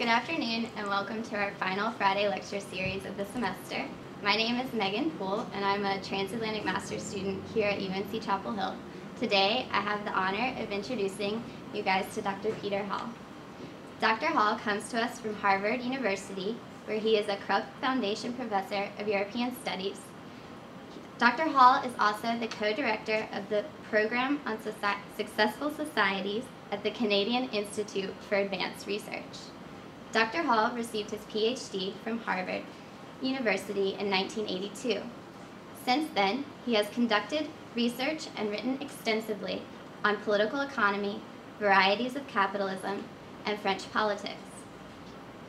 Good afternoon and welcome to our final Friday lecture series of the semester. My name is Megan Poole and I'm a transatlantic master's student here at UNC Chapel Hill. Today I have the honor of introducing you guys to Dr. Peter Hall. Dr. Hall comes to us from Harvard University, where he is a Krupke Foundation Professor of European Studies. Dr. Hall is also the co-director of the Program on Successful Societies at the Canadian Institute for Advanced Research. Dr. Hall received his PhD from Harvard University in 1982. Since then, he has conducted research and written extensively on political economy, varieties of capitalism, and French politics.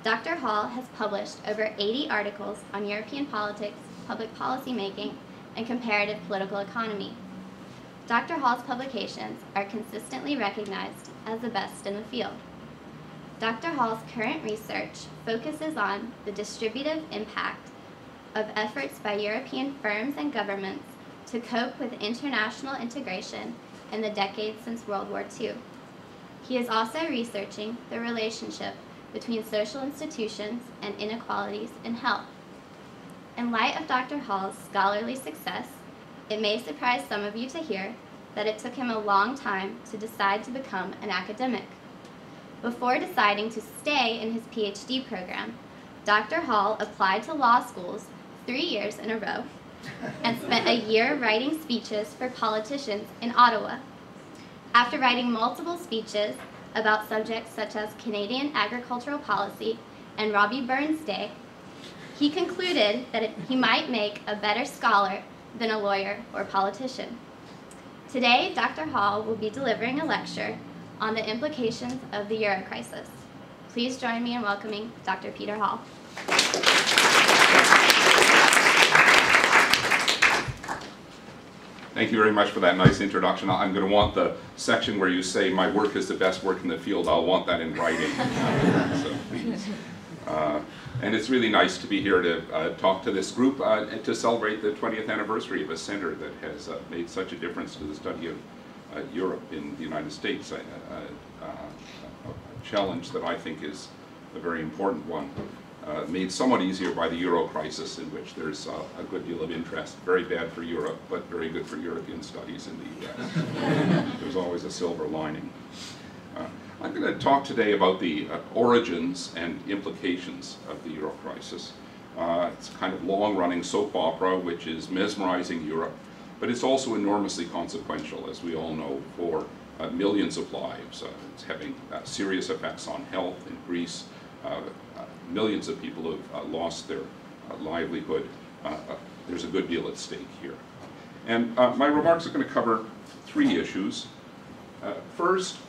Dr. Hall has published over 80 articles on European politics, public policy making, and comparative political economy. Dr. Hall's publications are consistently recognized as the best in the field. Dr. Hall's current research focuses on the distributive impact of efforts by European firms and governments to cope with international integration in the decades since World War II. He is also researching the relationship between social institutions and inequalities in health. In light of Dr. Hall's scholarly success, it may surprise some of you to hear that it took him a long time to decide to become an academic. Before deciding to stay in his PhD program, Dr. Hall applied to law schools 3 years in a row and spent a year writing speeches for politicians in Ottawa. After writing multiple speeches about subjects such as Canadian agricultural policy and Robbie Burns Day, he concluded that he might make a better scholar than a lawyer or politician. Today, Dr. Hall will be delivering a lecture on the implications of the Euro crisis. Please join me in welcoming Dr. Peter Hall. Thank you very much for that nice introduction. I'm going to want the section where you say my work is the best work in the field. I'll want that in writing. So please. And it's really nice to be here to talk to this group and to celebrate the 20th anniversary of a center that has made such a difference to the study of Europe in the United States, a challenge that I think is a very important one, made somewhat easier by the Euro crisis, in which there's a good deal of interest. Very bad for Europe, but very good for European studies in the US. There's always a silver lining. I'm going to talk today about the origins and implications of the Euro crisis. It's a kind of long-running soap opera which is mesmerizing Europe, but it's also enormously consequential, as we all know, for millions of lives. It's having serious effects on health in Greece. Millions of people have lost their livelihood. There's a good deal at stake here. And my remarks are going to cover 3 issues. First,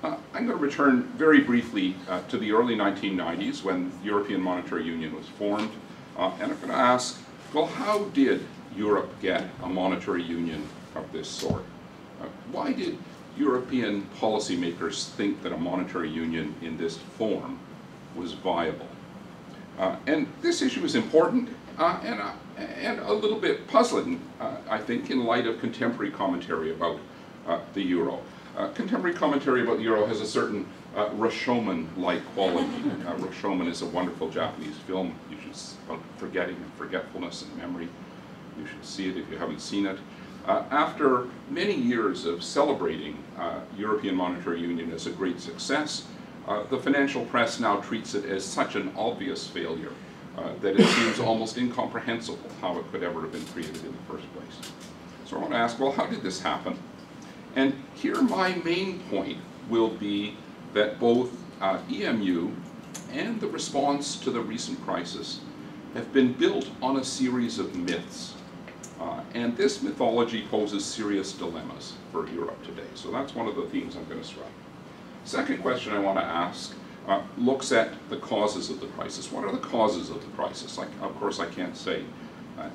I'm going to return very briefly to the early 1990s when the European Monetary Union was formed. And I'm going to ask, well, how did Europe get a monetary union of this sort? Why did European policymakers think that a monetary union in this form was viable? And this issue is important and a little bit puzzling, I think, in light of contemporary commentary about the euro. Contemporary commentary about the euro has a certain Rashomon-like quality. Rashomon is a wonderful Japanese film. You should, about forgetting and forgetfulness and memory. You should see it if you haven't seen it. After many years of celebrating European Monetary Union as a great success, the financial press now treats it as such an obvious failure that it seems almost incomprehensible how it could ever have been created in the first place. So I want to ask, well, how did this happen? And here my main point will be that both EMU and the response to the recent crisis have been built on a series of myths. And this mythology poses serious dilemmas for Europe today. So that's one of the themes I'm going to strike. Second question I want to ask looks at the causes of the crisis. What are the causes of the crisis? Of course, I can't say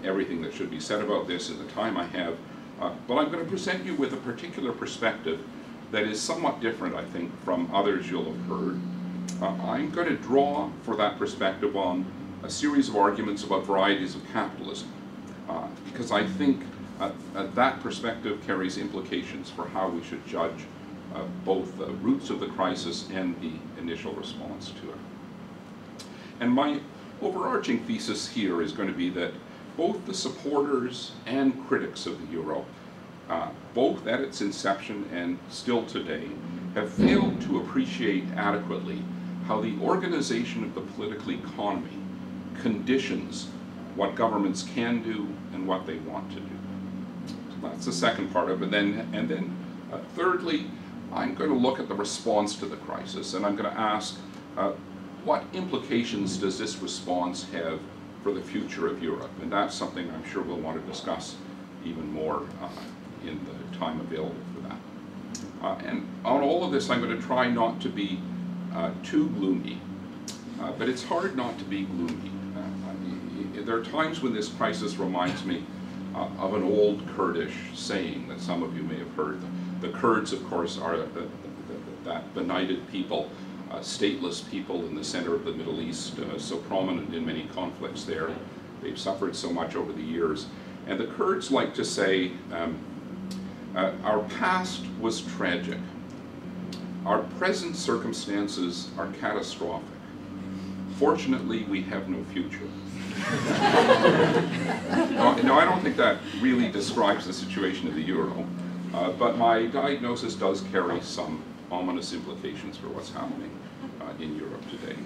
everything that should be said about this in the time I have, but I'm going to present you with a particular perspective that is somewhat different, I think, from others you'll have heard. I'm going to draw for that perspective on a series of arguments about varieties of capitalism, because I think that perspective carries implications for how we should judge both the roots of the crisis and the initial response to it. And my overarching thesis here is going to be that both the supporters and critics of the euro, both at its inception and still today, have failed to appreciate adequately how the organization of the political economy conditions what governments can do and what they want to do. So that's the second part of it. And then thirdly, I'm going to look at the response to the crisis, and I'm going to ask what implications does this response have for the future of Europe? And that's something I'm sure we'll want to discuss even more in the time available for that. And on all of this, I'm going to try not to be too gloomy, but it's hard not to be gloomy. There are times when this crisis reminds me of an old Kurdish saying that some of you may have heard. The Kurds, of course, are that benighted people, stateless people in the center of the Middle East, so prominent in many conflicts there. They've suffered so much over the years. And the Kurds like to say, our past was tragic. Our present circumstances are catastrophic. Fortunately, we have no future. No, I don't think that really describes the situation of the euro, but my diagnosis does carry some ominous implications for what's happening in Europe today.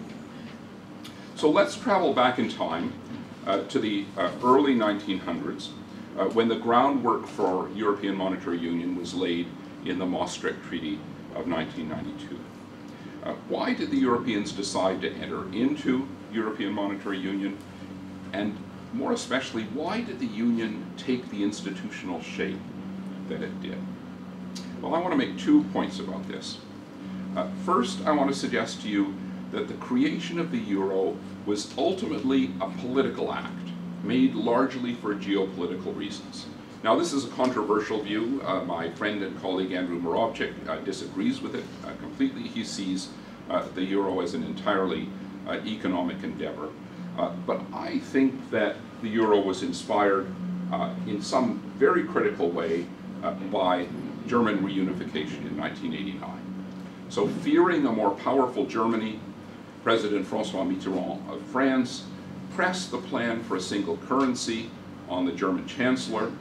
So let's travel back in time to the early 1900s, when the groundwork for European monetary union was laid in the Maastricht Treaty of 1992. Why did the Europeans decide to enter into European monetary union? And more especially, why did the union take the institutional shape that it did? Well, I want to make 2 points about this. First, I want to suggest to you that the creation of the euro was ultimately a political act, made largely for geopolitical reasons. Now, this is a controversial view. My friend and colleague Andrew Moravchik disagrees with it completely. He sees the euro as an entirely economic endeavor. But I think that the euro was inspired in some very critical way by German reunification in 1989. So fearing a more powerful Germany, President François Mitterrand of France pressed the plan for a single currency on the German Chancellor,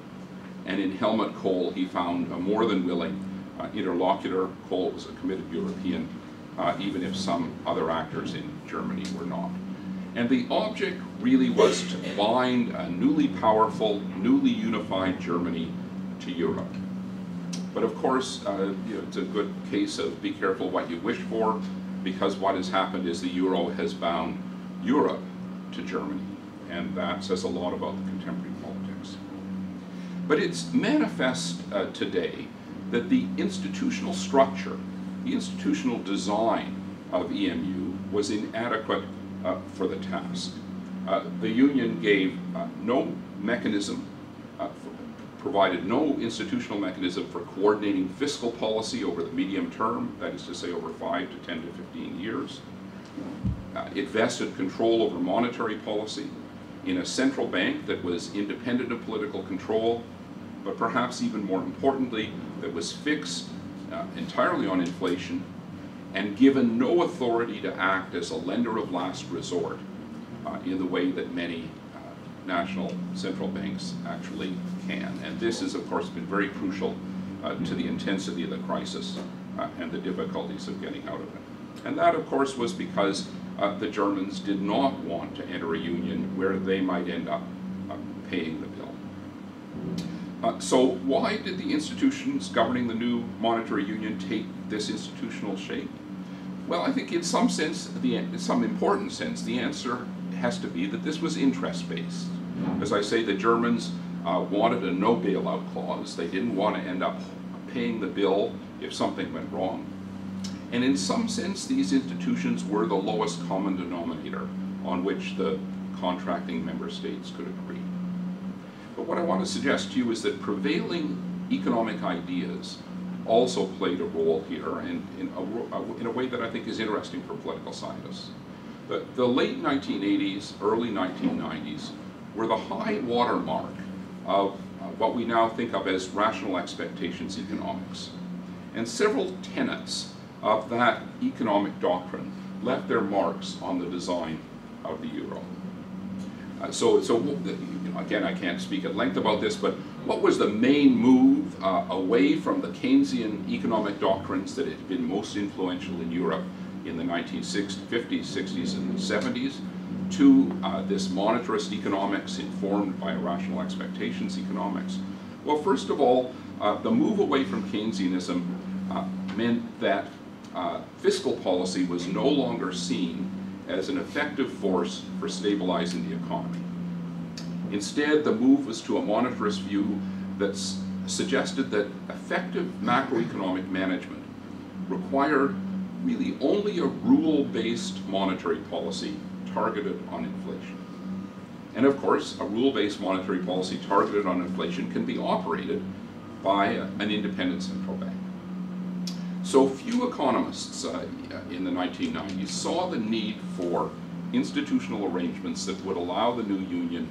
and in Helmut Kohl he found a more than willing interlocutor. Kohl was a committed European, even if some other actors in Germany were not. And the object really was to bind a newly powerful, newly unified Germany to Europe. But of course, it's a good case of be careful what you wish for, because what has happened is the euro has bound Europe to Germany, and that says a lot about the contemporary politics. But it's manifest today that the institutional structure, the institutional design of EMU was inadequate for the task. The Union gave no mechanism, provided no institutional mechanism for coordinating fiscal policy over the medium term, that is to say over 5 to 10 to 15 years. It vested control over monetary policy in a central bank that was independent of political control, but perhaps even more importantly, that was fixed entirely on inflation and given no authority to act as a lender of last resort in the way that many national central banks actually can. And this has, of course, been very crucial to the intensity of the crisis and the difficulties of getting out of it. And that, of course, was because the Germans did not want to enter a union where they might end up paying the bill. So why did the institutions governing the new monetary union take this institutional shape? Well, I think in some sense, in some important sense, the answer has to be that this was interest-based. As I say, the Germans wanted a no bailout clause. They didn't want to end up paying the bill if something went wrong. And in some sense, these institutions were the lowest common denominator on which the contracting member states could agree. But what I want to suggest to you is that prevailing economic ideas also played a role here, and in a way that I think is interesting for political scientists. The late 1980s, early 1990s were the high watermark of what we now think of as rational expectations economics. And several tenets of that economic doctrine left their marks on the design of the euro. Again, I can't speak at length about this, but what was the main move away from the Keynesian economic doctrines that had been most influential in Europe in the 1950s, 60s, and 70s to this monetarist economics informed by rational expectations economics? Well, first of all, the move away from Keynesianism meant that fiscal policy was no longer seen as an effective force for stabilizing the economy. Instead, the move was to a monetarist view that suggested that effective macroeconomic management required really only a rule-based monetary policy targeted on inflation. And of course, a rule-based monetary policy targeted on inflation can be operated by an independent central bank. So few economists in the 1990s saw the need for institutional arrangements that would allow the new union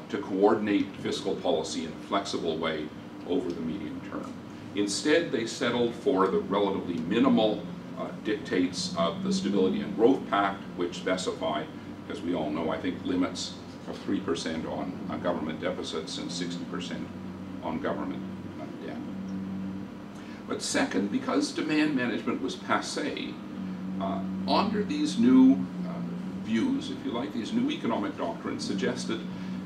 to coordinate fiscal policy in a flexible way over the medium term. Instead, they settled for the relatively minimal dictates of the Stability and Growth Pact, which specify, as we all know, I think, limits of 3% on government deficits and 60% on government debt. But second, because demand management was passé, under these new views, if you like, these new economic doctrines suggested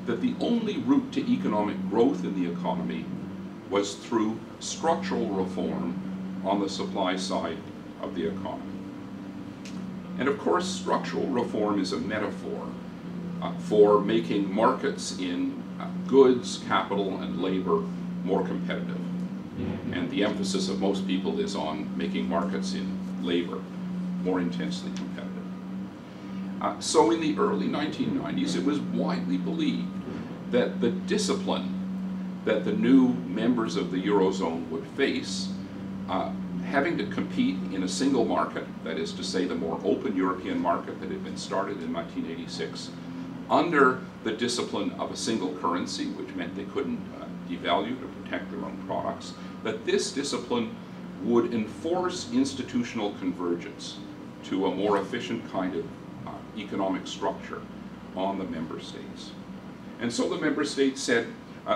that the only route to economic growth in the economy was through structural reform on the supply side of the economy. And of course, structural reform is a metaphor for making markets in goods, capital, and labor more competitive. And the emphasis of most people is on making markets in labor more intensely competitive. So in the early 1990s, it was widely believed that the discipline that the new members of the Eurozone would face, having to compete in a single market, that is to say the more open European market that had been started in 1986, under the discipline of a single currency, which meant they couldn't devalue to protect their own products, that this discipline would enforce institutional convergence to a more efficient kind of economic structure on the member states. And so the member states said,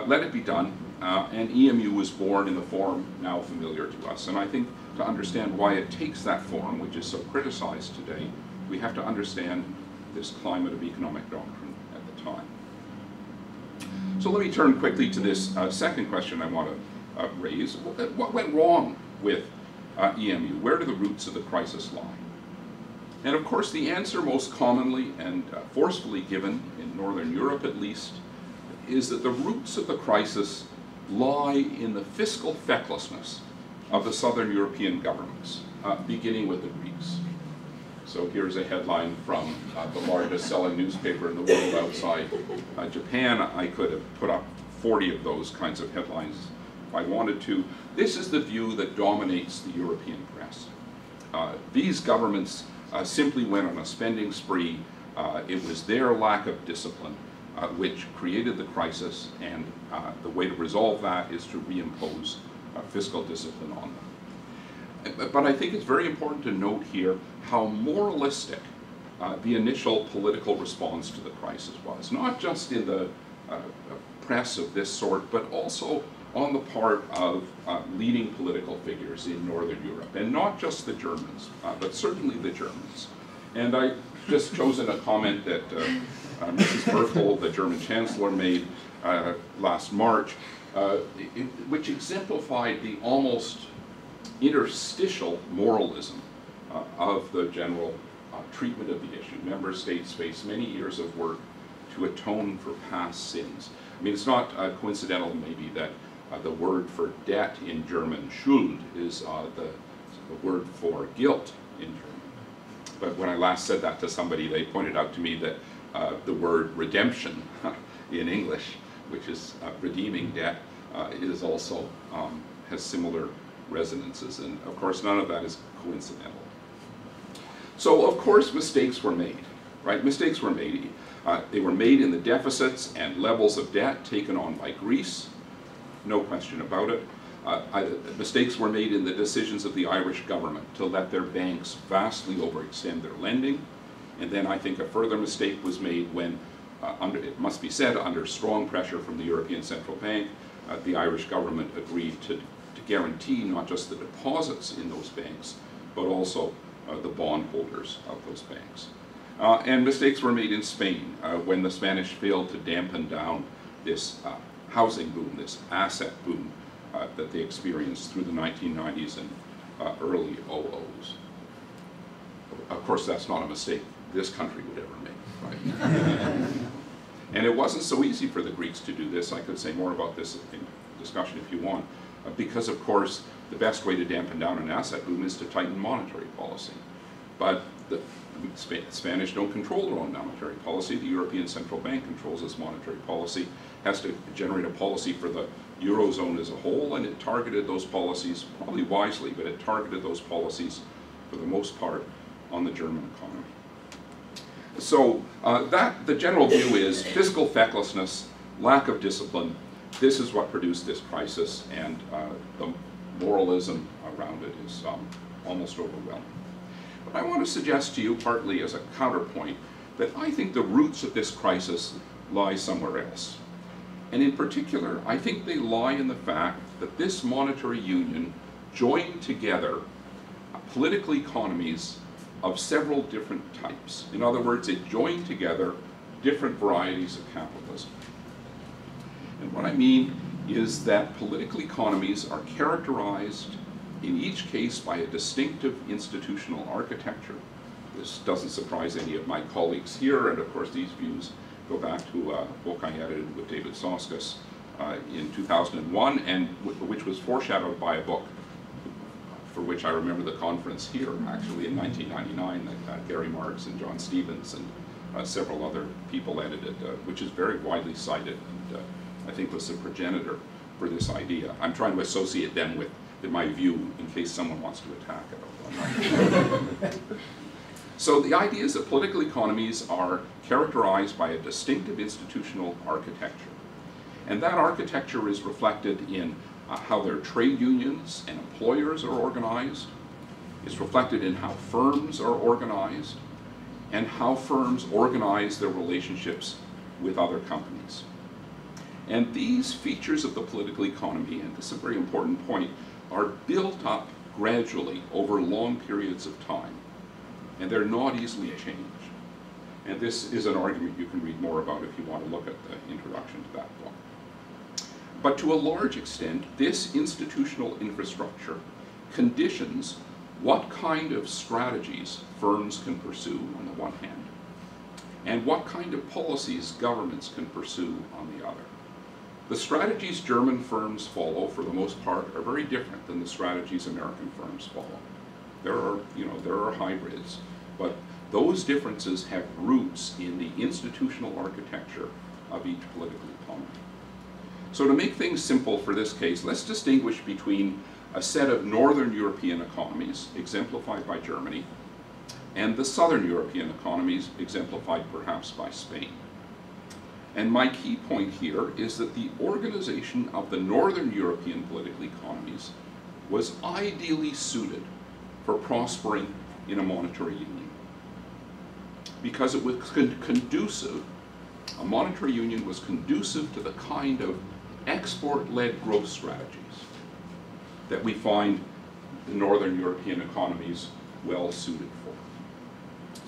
let it be done, and EMU was born in the form now familiar to us. And I think to understand why it takes that form, which is so criticized today, we have to understand this climate of economic doctrine at the time. So let me turn quickly to this second question I want to raise. What went wrong with EMU? Where do the roots of the crisis lie? And of course, the answer most commonly and forcefully given, in Northern Europe at least, is that the roots of the crisis lie in the fiscal fecklessness of the Southern European governments, beginning with the Greeks. So here's a headline from the largest selling newspaper in the world outside Japan. I could have put up 40 of those kinds of headlines if I wanted to. This is the view that dominates the European press. These governments simply went on a spending spree. It was their lack of discipline which created the crisis, and the way to resolve that is to reimpose fiscal discipline on them. But I think it's very important to note here how moralistic the initial political response to the crisis was, not just in the press of this sort, but also on the part of leading political figures in Northern Europe, and not just the Germans, but certainly the Germans. And I just chosen a comment that Mrs. Merkel, the German Chancellor, made last March, which exemplified the almost interstitial moralism of the general treatment of the issue. Member states face many years of work to atone for past sins. I mean, it's not coincidental maybe that the word for debt in German, Schuld, is the word for guilt in German. But when I last said that to somebody, they pointed out to me that the word redemption in English, which is redeeming debt, is also has similar resonances. And of course, none of that is coincidental. So of course, mistakes were made, right? Mistakes were made. They were made in the deficits and levels of debt taken on by Greece. No question about it. Mistakes were made in the decisions of the Irish government to let their banks vastly overextend their lending, And then I think a further mistake was made when, it must be said, under strong pressure from the European Central Bank, the Irish government agreed to guarantee not just the deposits in those banks, but also the bondholders of those banks. And mistakes were made in Spain when the Spanish failed to dampen down this housing boom, this asset boom that they experienced through the 1990s and early 00s. Of course, that's not a mistake this country would ever make, right? And it wasn't so easy for the Greeks to do this. I could say more about this in discussion if you want, because of course the best way to dampen down an asset boom is to tighten monetary policy. But the Spanish don't control their own monetary policy. The European Central Bank controls its monetary policy, has to generate a policy for the Eurozone as a whole, and it targeted those policies, probably wisely, but it targeted those policies for the most part on the German economy. So the general view is fiscal fecklessness, lack of discipline. This is what produced this crisis, and the moralism around it is almost overwhelming. But I want to suggest to you, partly as a counterpoint, that I think the roots of this crisis lie somewhere else. And in particular, I think they lie in the fact that this monetary union joined together political economies of several different types. In other words, it joined together different varieties of capitalism. And what I mean is that political economies are characterized in each case by a distinctive institutional architecture. This doesn't surprise any of my colleagues here, and of course these views go back to a book I edited with David Soskas in 2001, and which was foreshadowed by a book for which I remember the conference here, actually in 1999, that Gary Marks and John Stevens and several other people edited, which is very widely cited, and I think was the progenitor for this idea. I'm trying to associate them with my view in case someone wants to attack it. So the idea is that political economies are characterized by a distinctive institutional architecture. And that architecture is reflected in how their trade unions and employers are organized. It's reflected in how firms are organized and how firms organize their relationships with other companies. And these features of the political economy, and this is a very important point, are built up gradually over long periods of time. And they're not easily changed. And this is an argument you can read more about if you want to look at the introduction to that book. But to a large extent, this institutional infrastructure conditions what kind of strategies firms can pursue on the one hand, and what kind of policies governments can pursue on the other. The strategies German firms follow, for the most part, are very different than the strategies American firms follow. There are hybrids, but those differences have roots in the institutional architecture of each political economy. So to make things simple for this case, let's distinguish between a set of Northern European economies, exemplified by Germany, and the Southern European economies, exemplified perhaps by Spain. And my key point here is that the organization of the Northern European political economies was ideally suited for prospering in a monetary union. Because it was conducive, a monetary union was conducive to the kind of export-led growth strategies that we find the Northern European economies well suited for.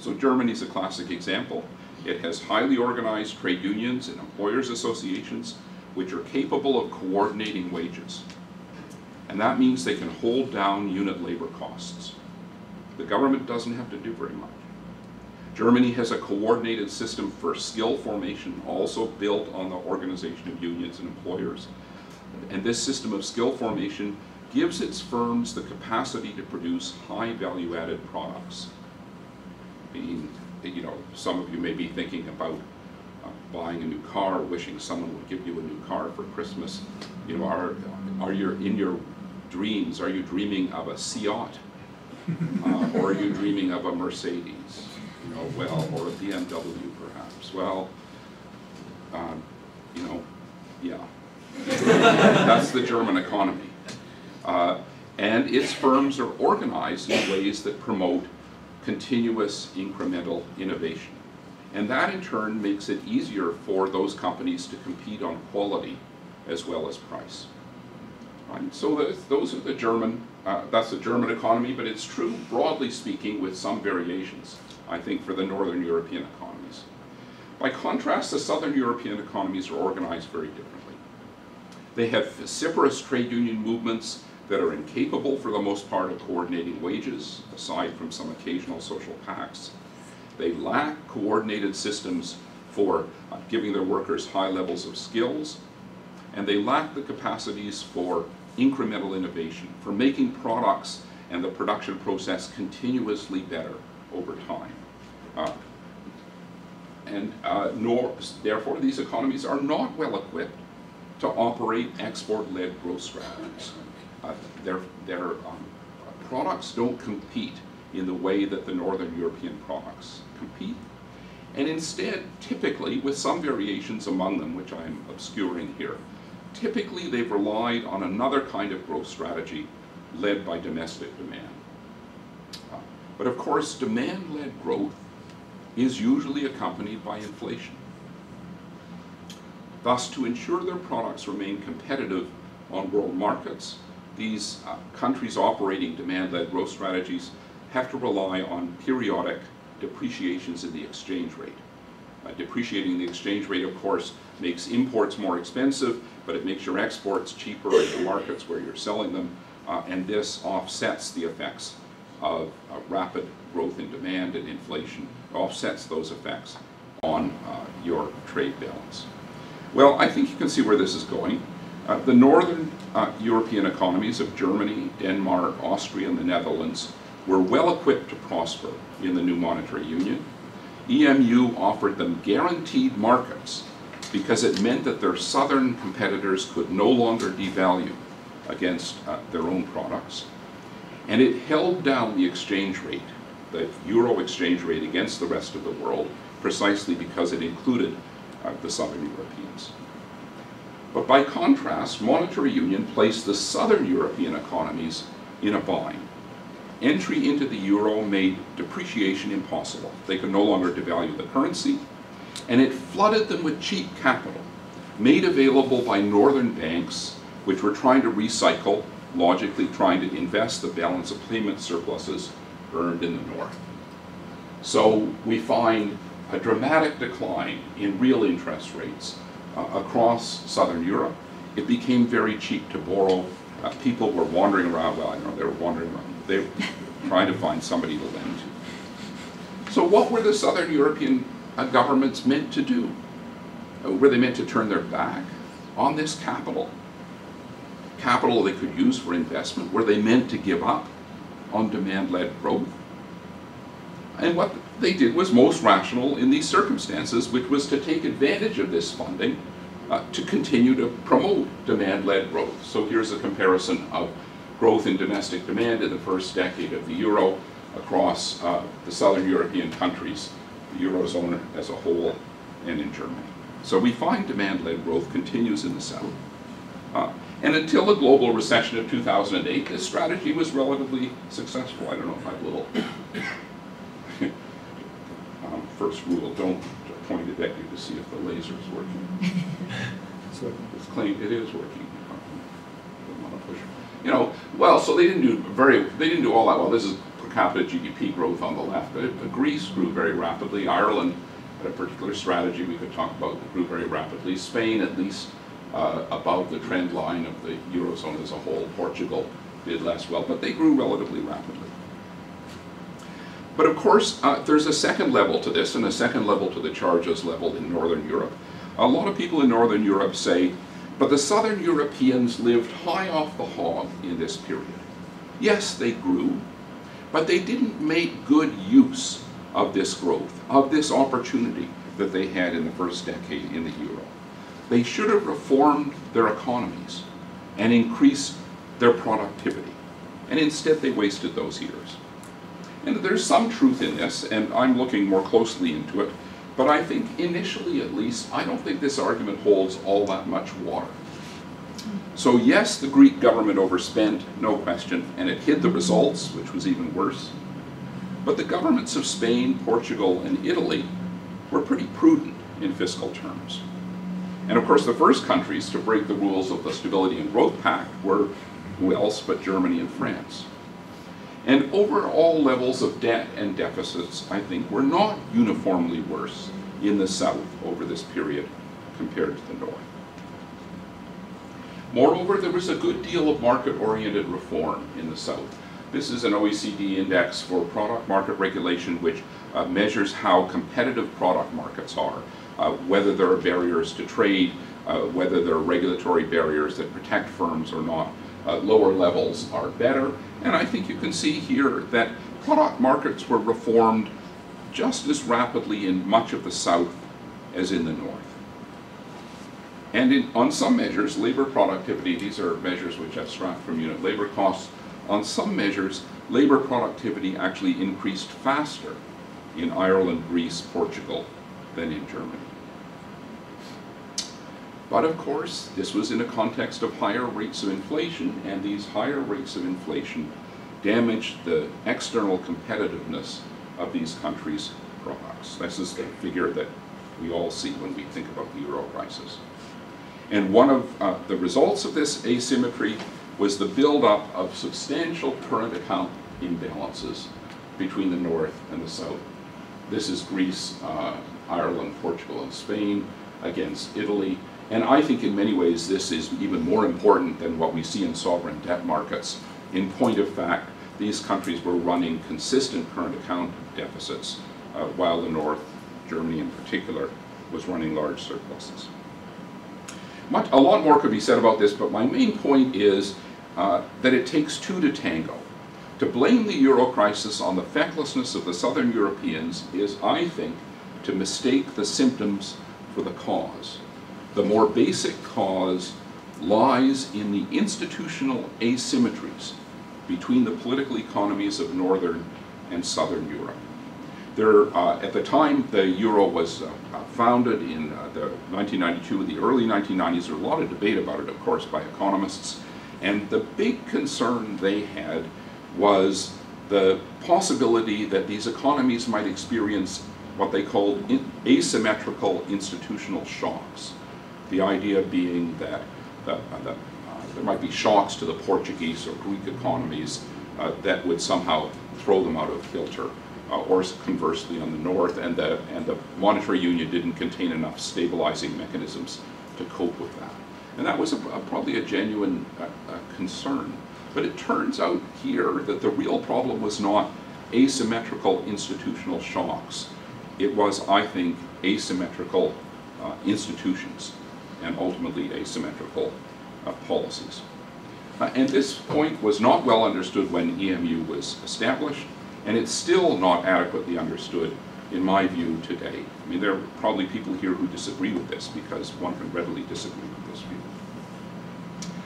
So Germany is a classic example. It has highly organized trade unions and employers associations which are capable of coordinating wages. And that means they can hold down unit labor costs. The government doesn't have to do very much. Germany has a coordinated system for skill formation, also built on the organization of unions and employers. And this system of skill formation gives its firms the capacity to produce high value-added products. Some of you may be thinking about buying a new car, wishing someone would give you a new car for Christmas. Are you in your dreams? Are you dreaming of a Seat, or are you dreaming of a Mercedes? Or a BMW perhaps. Well, yeah. That's the German economy. And its firms are organized in ways that promote continuous incremental innovation. And that in turn makes it easier for those companies to compete on quality as well as price. Right? So those are the German, that's the German economy, but it's true broadly speaking with some variations, I think, for the Northern European economies. By contrast, the Southern European economies are organized very differently. They have vociferous trade union movements that are incapable for the most part of coordinating wages, aside from some occasional social pacts. They lack coordinated systems for giving their workers high levels of skills, and they lack the capacities for incremental innovation, for making products and the production process continuously better over time. Therefore, these economies are not well equipped to operate export-led growth strategies. Their products don't compete in the way that the Northern European products compete. And instead, typically, with some variations among them, which I'm obscuring here, typically they've relied on another kind of growth strategy led by domestic demand. But of course, demand-led growth is usually accompanied by inflation. Thus, to ensure their products remain competitive on world markets, these countries operating demand-led growth strategies have to rely on periodic depreciations in the exchange rate. Depreciating the exchange rate, of course, makes imports more expensive, but it makes your exports cheaper in the markets where you're selling them, and this offsets the effects of rapid growth in demand and inflation, offsets those effects on your trade balance. Well, I think you can see where this is going. The Northern European economies of Germany, Denmark, Austria, and the Netherlands were well equipped to prosper in the new monetary union. EMU offered them guaranteed markets because it meant that their southern competitors could no longer devalue against their own products. And it held down the exchange rate, the euro exchange rate against the rest of the world, precisely because it included the southern Europeans. But by contrast, monetary union placed the southern European economies in a bind. Entry into the euro made depreciation impossible. They could no longer devalue the currency, and it flooded them with cheap capital, made available by northern banks, which were trying to recycle, logically trying to invest the balance of payment surpluses earned in the north. So we find a dramatic decline in real interest rates across southern Europe. It became very cheap to borrow. People were wandering around, well, I don't know, they were wandering around. They were trying to find somebody to lend to. So what were the southern European governments meant to do? Were they meant to turn their back on this capital? Capital they could use for investment? Were they meant to give up on demand-led growth? And what they did was most rational in these circumstances, which was to take advantage of this funding to continue to promote demand-led growth. So here's a comparison of growth in domestic demand in the first decade of the euro across the southern European countries, the Eurozone as a whole, and in Germany. So we find demand-led growth continues in the south. And until the global recession of 2008, this strategy was relatively successful. I don't know if I have a little first rule, don't point it at you to see if the laser is working. It's claimed it is working. Don't want to push. You know, well, so they didn't do all that well. This is per capita GDP growth on the left. Greece grew very rapidly. Ireland had a particular strategy we could talk about that grew very rapidly. Spain, at least above the trend line of the Eurozone as a whole. Portugal did less well, but they grew relatively rapidly. But of course, there's a second level to this, and a second level to the charges leveled in Northern Europe. A lot of people in Northern Europe say, but the Southern Europeans lived high off the hog in this period. Yes, they grew, but they didn't make good use of this growth, of this opportunity that they had in the first decade in the euro. They should have reformed their economies and increased their productivity, and instead they wasted those years. And there's some truth in this, and I'm looking more closely into it, but I think initially at least, I don't think this argument holds all that much water. So yes, the Greek government overspent, no question, and it hid the results, which was even worse. But the governments of Spain, Portugal, and Italy were pretty prudent in fiscal terms. And of course, the first countries to break the rules of the Stability and Growth Pact were who else but Germany and France. And overall levels of debt and deficits, I think, were not uniformly worse in the South over this period compared to the North. Moreover, there was a good deal of market-oriented reform in the South. This is an OECD index for product market regulation, which measures how competitive product markets are, whether there are barriers to trade, whether there are regulatory barriers that protect firms or not. Lower levels are better, and I think you can see here that product markets were reformed just as rapidly in much of the South as in the North. And on some measures, labor productivity, these are measures which abstract from unit labor costs, on some measures, labor productivity actually increased faster in Ireland, Greece, Portugal than in Germany. But of course, this was in a context of higher rates of inflation, and these higher rates of inflation damaged the external competitiveness of these countries' products. This is the figure that we all see when we think about the euro crisis. And one of the results of this asymmetry was the buildup of substantial current account imbalances between the North and the South. This is Greece, Ireland, Portugal, and Spain against Italy. And I think in many ways this is even more important than what we see in sovereign debt markets. In point of fact, these countries were running consistent current account deficits, while the North, Germany in particular, was running large surpluses. A lot more could be said about this, but my main point is that it takes two to tango. To blame the euro crisis on the fecklessness of the Southern Europeans is, I think, to mistake the symptoms for the cause. The more basic cause lies in the institutional asymmetries between the political economies of Northern and Southern Europe. At the time the euro was founded in the 1992, the early 1990s, there was a lot of debate about it, of course, by economists. And the big concern they had was the possibility that these economies might experience what they called asymmetrical institutional shocks. The idea being that there might be shocks to the Portuguese or Greek economies that would somehow throw them out of kilter, or conversely on the North, and the monetary union didn't contain enough stabilizing mechanisms to cope with that. And that was probably a genuine concern. But it turns out here that the real problem was not asymmetrical institutional shocks. It was, I think, asymmetrical institutions, and ultimately asymmetrical policies. And this point was not well understood when EMU was established, and it's still not adequately understood, in my view, today. I mean, there are probably people here who disagree with this, because one can readily disagree with this view.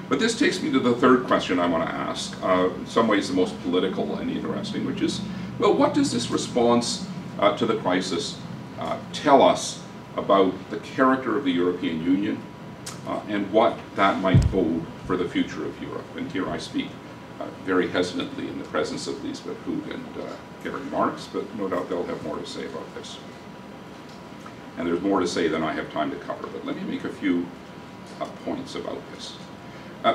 But this takes me to the third question I want to ask, in some ways the most political and interesting, which is, well, what does this response to the crisis tell us about the character of the European Union and what that might bode for the future of Europe? And here I speak very hesitantly in the presence of Lisbeth Hoog and Gary Marx, but no doubt they'll have more to say about this. And there's more to say than I have time to cover, but let me make a few points about this.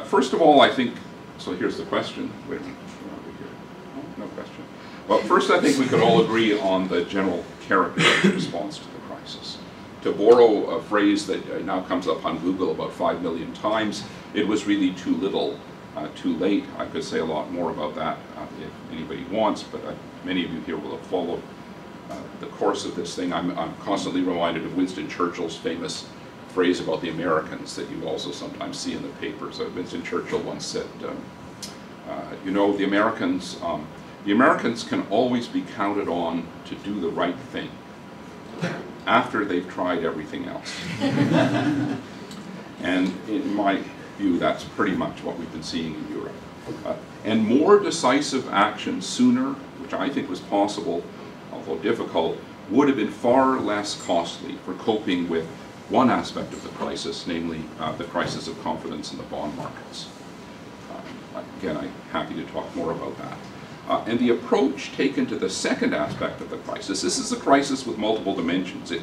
First of all, I think, so here's the question. Wait a minute, no question. Well, first I think we could all agree on the general character of the response to the crisis. To borrow a phrase that now comes up on Google about 5 million times, it was really too little, too late. I could say a lot more about that if anybody wants, but many of you here will have followed the course of this thing. I'm constantly reminded of Winston Churchill's famous phrase about the Americans that you also sometimes see in the papers. Winston Churchill once said, you know, the Americans can always be counted on to do the right thing after they've tried everything else. And in my view, that's pretty much what we've been seeing in Europe. And more decisive action sooner, which I think was possible, although difficult, would have been far less costly for coping with one aspect of the crisis, namely the crisis of confidence in the bond markets. Again, I'm happy to talk more about that. And the approach taken to the second aspect of the crisis, this is a crisis with multiple dimensions.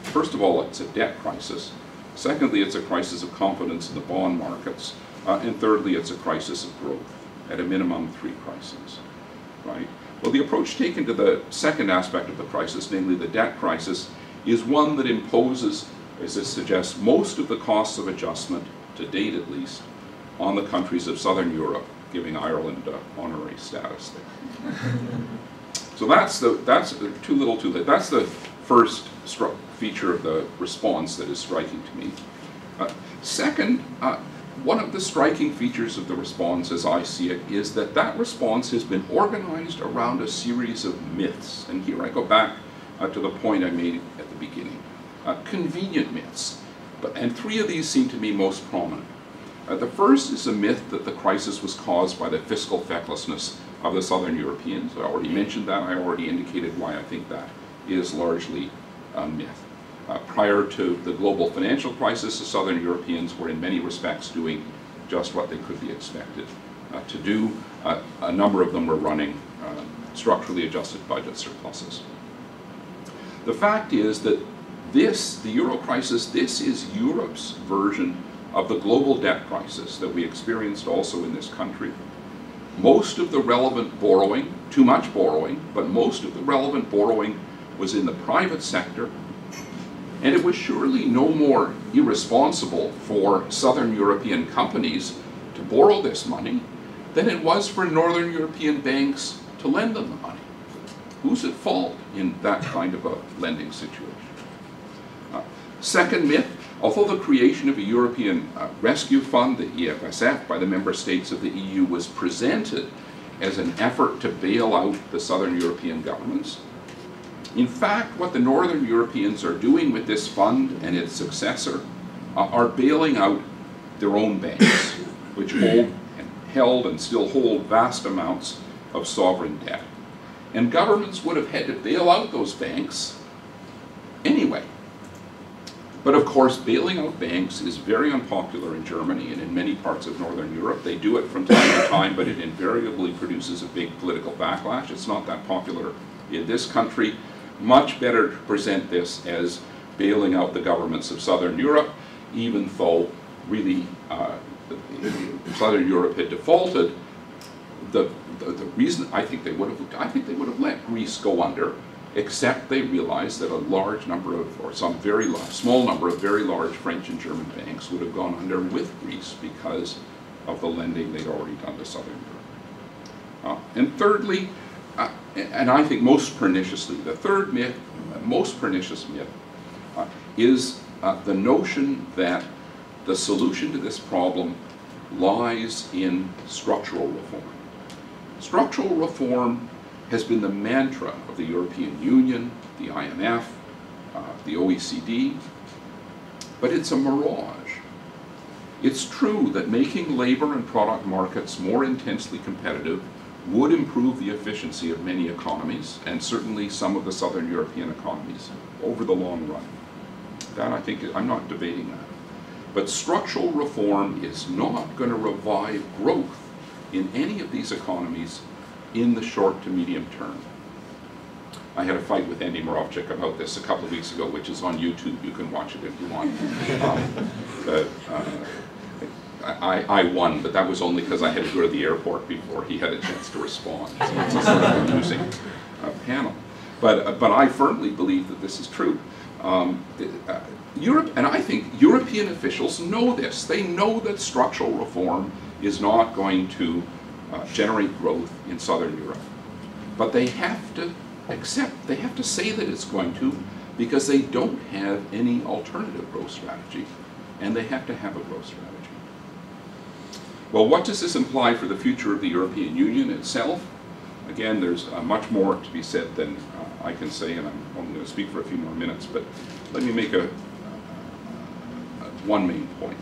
First of all, it's a debt crisis. Secondly, it's a crisis of confidence in the bond markets. And thirdly, it's a crisis of growth. At a minimum, 3 crises, right? Well, the approach taken to the second aspect of the crisis, namely the debt crisis, is one that imposes, as it suggests, most of the costs of adjustment, to date at least, on the countries of Southern Europe, giving Ireland honorary status there. So that's too little too late. That's the first feature of the response that is striking to me. Second, one of the striking features of the response, as I see it, is that that response has been organized around a series of myths. And here I go back to the point I made at the beginning. Convenient myths. And 3 of these seem to me most prominent. The first is a myth that the crisis was caused by the fiscal fecklessness of the Southern Europeans. I already mentioned that. I already indicated why I think that is largely a myth. Prior to the global financial crisis, the Southern Europeans were in many respects doing just what they could be expected to do. A number of them were running structurally adjusted budget surpluses. The fact is that the euro crisis, this is Europe's version of the global debt crisis that we experienced also in this country. Most of the relevant borrowing, too much borrowing, but most of the relevant borrowing was in the private sector. And it was surely no more irresponsible for Southern European companies to borrow this money than it was for Northern European banks to lend them the money. Who's at fault in that kind of a lending situation? Second myth, although the creation of a European rescue fund, the EFSF, by the member states of the EU was presented as an effort to bail out the Southern European governments, in fact, what the Northern Europeans are doing with this fund and its successor are bailing out their own banks, which held and still hold vast amounts of sovereign debt. And governments would have had to bail out those banks anyway. But of course, bailing out banks is very unpopular in Germany and in many parts of Northern Europe. They do it from time to time, but it invariably produces a big political backlash. It's not that popular in this country. Much better to present this as bailing out the governments of Southern Europe, even though really Southern Europe had defaulted. The reason I think they would have let Greece go under, except they realized that a large number of, or some very small number of very large French and German banks would have gone under with Greece because of the lending they'd already done to Southern Europe. And thirdly, and I think most perniciously, the third myth, most pernicious myth, is the notion that the solution to this problem lies in structural reform. Structural reform has been the mantra of the European Union, the IMF, the OECD, but it's a mirage. It's true that making labor and product markets more intensely competitive would improve the efficiency of many economies, and certainly some of the Southern European economies, over the long run. That, I think, I'm not debating that. But structural reform is not going to revive growth in any of these economies in the short to medium term. I had a fight with Andy Moravchik about this a couple of weeks ago, which is on YouTube. You can watch it if you want. I won, but that was only because I had to go to the airport before he had a chance to respond. So it's a sort of amusing panel. But I firmly believe that this is true. Europe, and I think European officials know this. They know that structural reform is not going to generate growth in Southern Europe. But they have to they have to say that it's going to, because they don't have any alternative growth strategy, and they have to have a growth strategy. Well, what does this imply for the future of the European Union itself? Again, there's much more to be said than I can say, and I'm only going to speak for a few more minutes, but let me make one main point.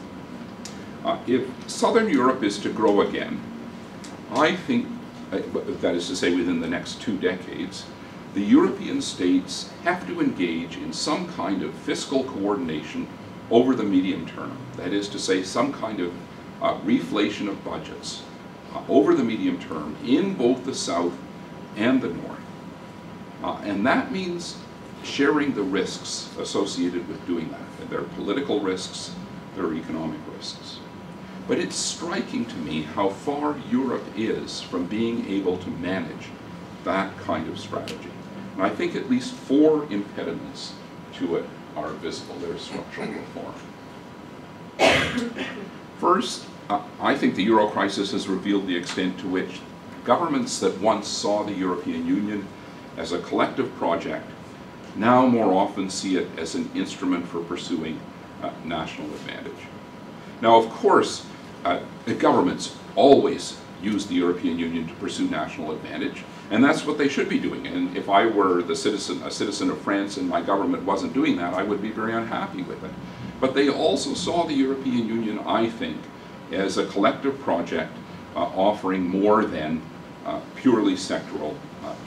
If Southern Europe is to grow again, I think, that is to say within the next 2 decades, the European states have to engage in some kind of fiscal coordination over the medium term. That is to say, some kind of reflation of budgets over the medium term in both the South and the North. And that means sharing the risks associated with doing that. And there are political risks, there are economic risks. But it's striking to me how far Europe is from being able to manage that kind of strategy. And I think at least 4 impediments to it are visible. There's structural reform. First, I think the euro crisis has revealed the extent to which governments that once saw the European Union as a collective project now more often see it as an instrument for pursuing national advantage. Now, of course, the governments always use the European Union to pursue national advantage, and that's what they should be doing. And if I were a citizen of France and my government wasn't doing that, I would be very unhappy with it. But they also saw the European Union, I think, as a collective project offering more than purely sectoral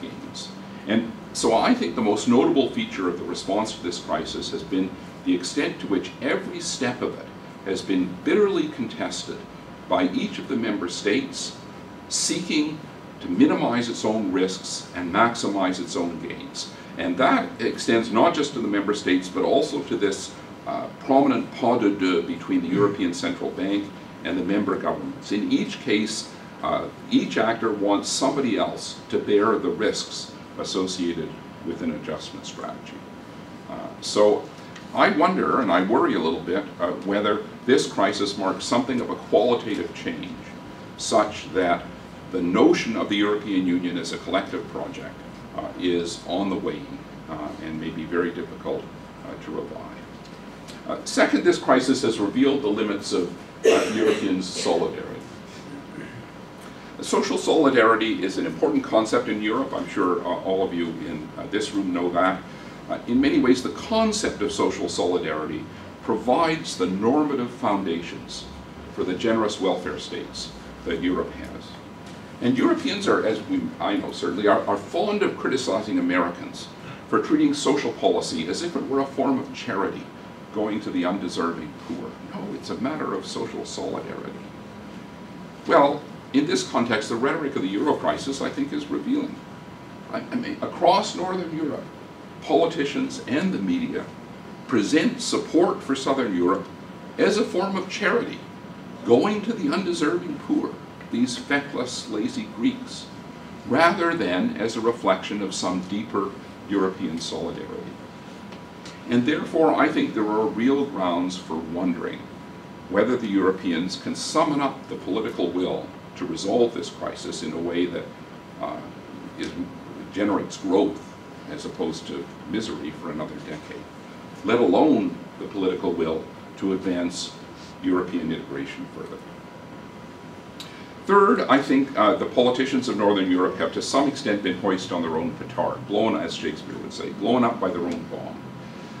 gains. And so I think the most notable feature of the response to this crisis has been the extent to which every step of it has been bitterly contested by each of the member states, seeking to minimize its own risks and maximize its own gains. And that extends not just to the member states, but also to this prominent pas de deux between the European Central Bank and the member governments. In each case, each actor wants somebody else to bear the risks associated with an adjustment strategy. So I wonder, and I worry a little bit, whether this crisis marks something of a qualitative change such that the notion of the European Union as a collective project is on the wane and may be very difficult to revive. Second, this crisis has revealed the limits of European solidarity. Social solidarity is an important concept in Europe. I'm sure all of you in this room know that. In many ways, the concept of social solidarity provides the normative foundations for the generous welfare states that Europe has. And Europeans are, as I know certainly, are fond of criticizing Americans for treating social policy as if it were a form of charity, going to the undeserving poor. No, it's a matter of social solidarity. Well, in this context, the rhetoric of the euro crisis, I think, is revealing. I mean, across Northern Europe, politicians and the media present support for Southern Europe as a form of charity, going to the undeserving poor, these feckless, lazy Greeks, rather than as a reflection of some deeper European solidarity. And therefore, I think there are real grounds for wondering whether the Europeans can summon up the political will to resolve this crisis in a way that generates growth as opposed to misery for another decade, let alone the political will to advance European integration further. Third, I think the politicians of Northern Europe have to some extent been hoisted on their own petard, blown, as Shakespeare would say, blown up by their own bomb.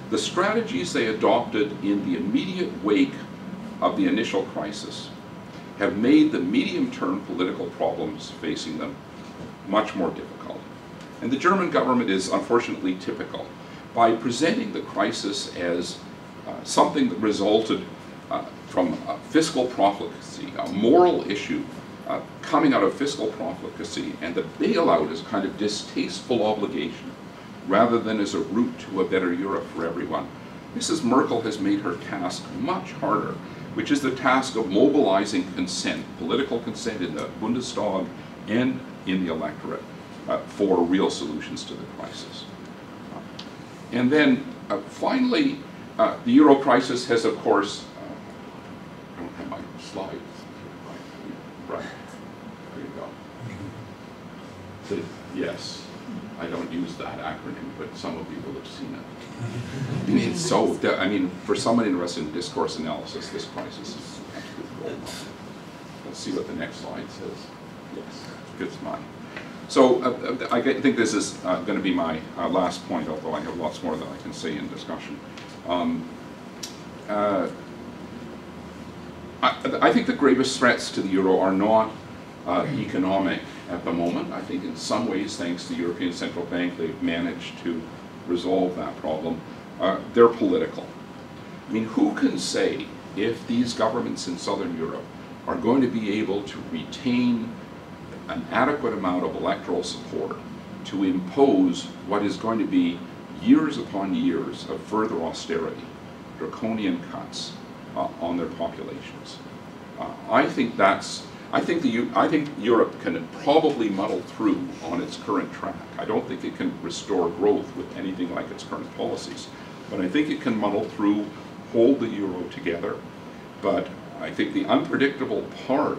The strategies they adopted in the immediate wake of the initial crisis have made the medium-term political problems facing them much more difficult. And the German government is unfortunately typical. By presenting the crisis as something that resulted from fiscal profligacy, a moral issue coming out of fiscal profligacy, and the bailout as kind of distasteful obligation, rather than as a route to a better Europe for everyone, Mrs. Merkel has made her task much harder, which is the task of mobilizing consent, political consent in the Bundestag and in the electorate for real solutions to the crisis. And then finally, the euro crisis has, of course, I don't have my slides. Right, there you go. Yes, I don't use that acronym, but some of you will have seen it. I mean, so, I mean, for someone interested in discourse analysis, this crisis is absolutely gold. Let's see what the next slide says. Yes, it's mine. So I think this is going to be my last point, although I have lots more that I can say in discussion. I think the gravest threats to the euro are not economic at the moment. I think in some ways, thanks to the European Central Bank, they've managed to resolve that problem. They're political. I mean, who can say if these governments in Southern Europe are going to be able to retain an adequate amount of electoral support to impose what is going to be years upon years of further austerity, draconian cuts on their populations. I think Europe can probably muddle through on its current track. I don't think it can restore growth with anything like its current policies, but I think it can muddle through, hold the euro together. But I think the unpredictable part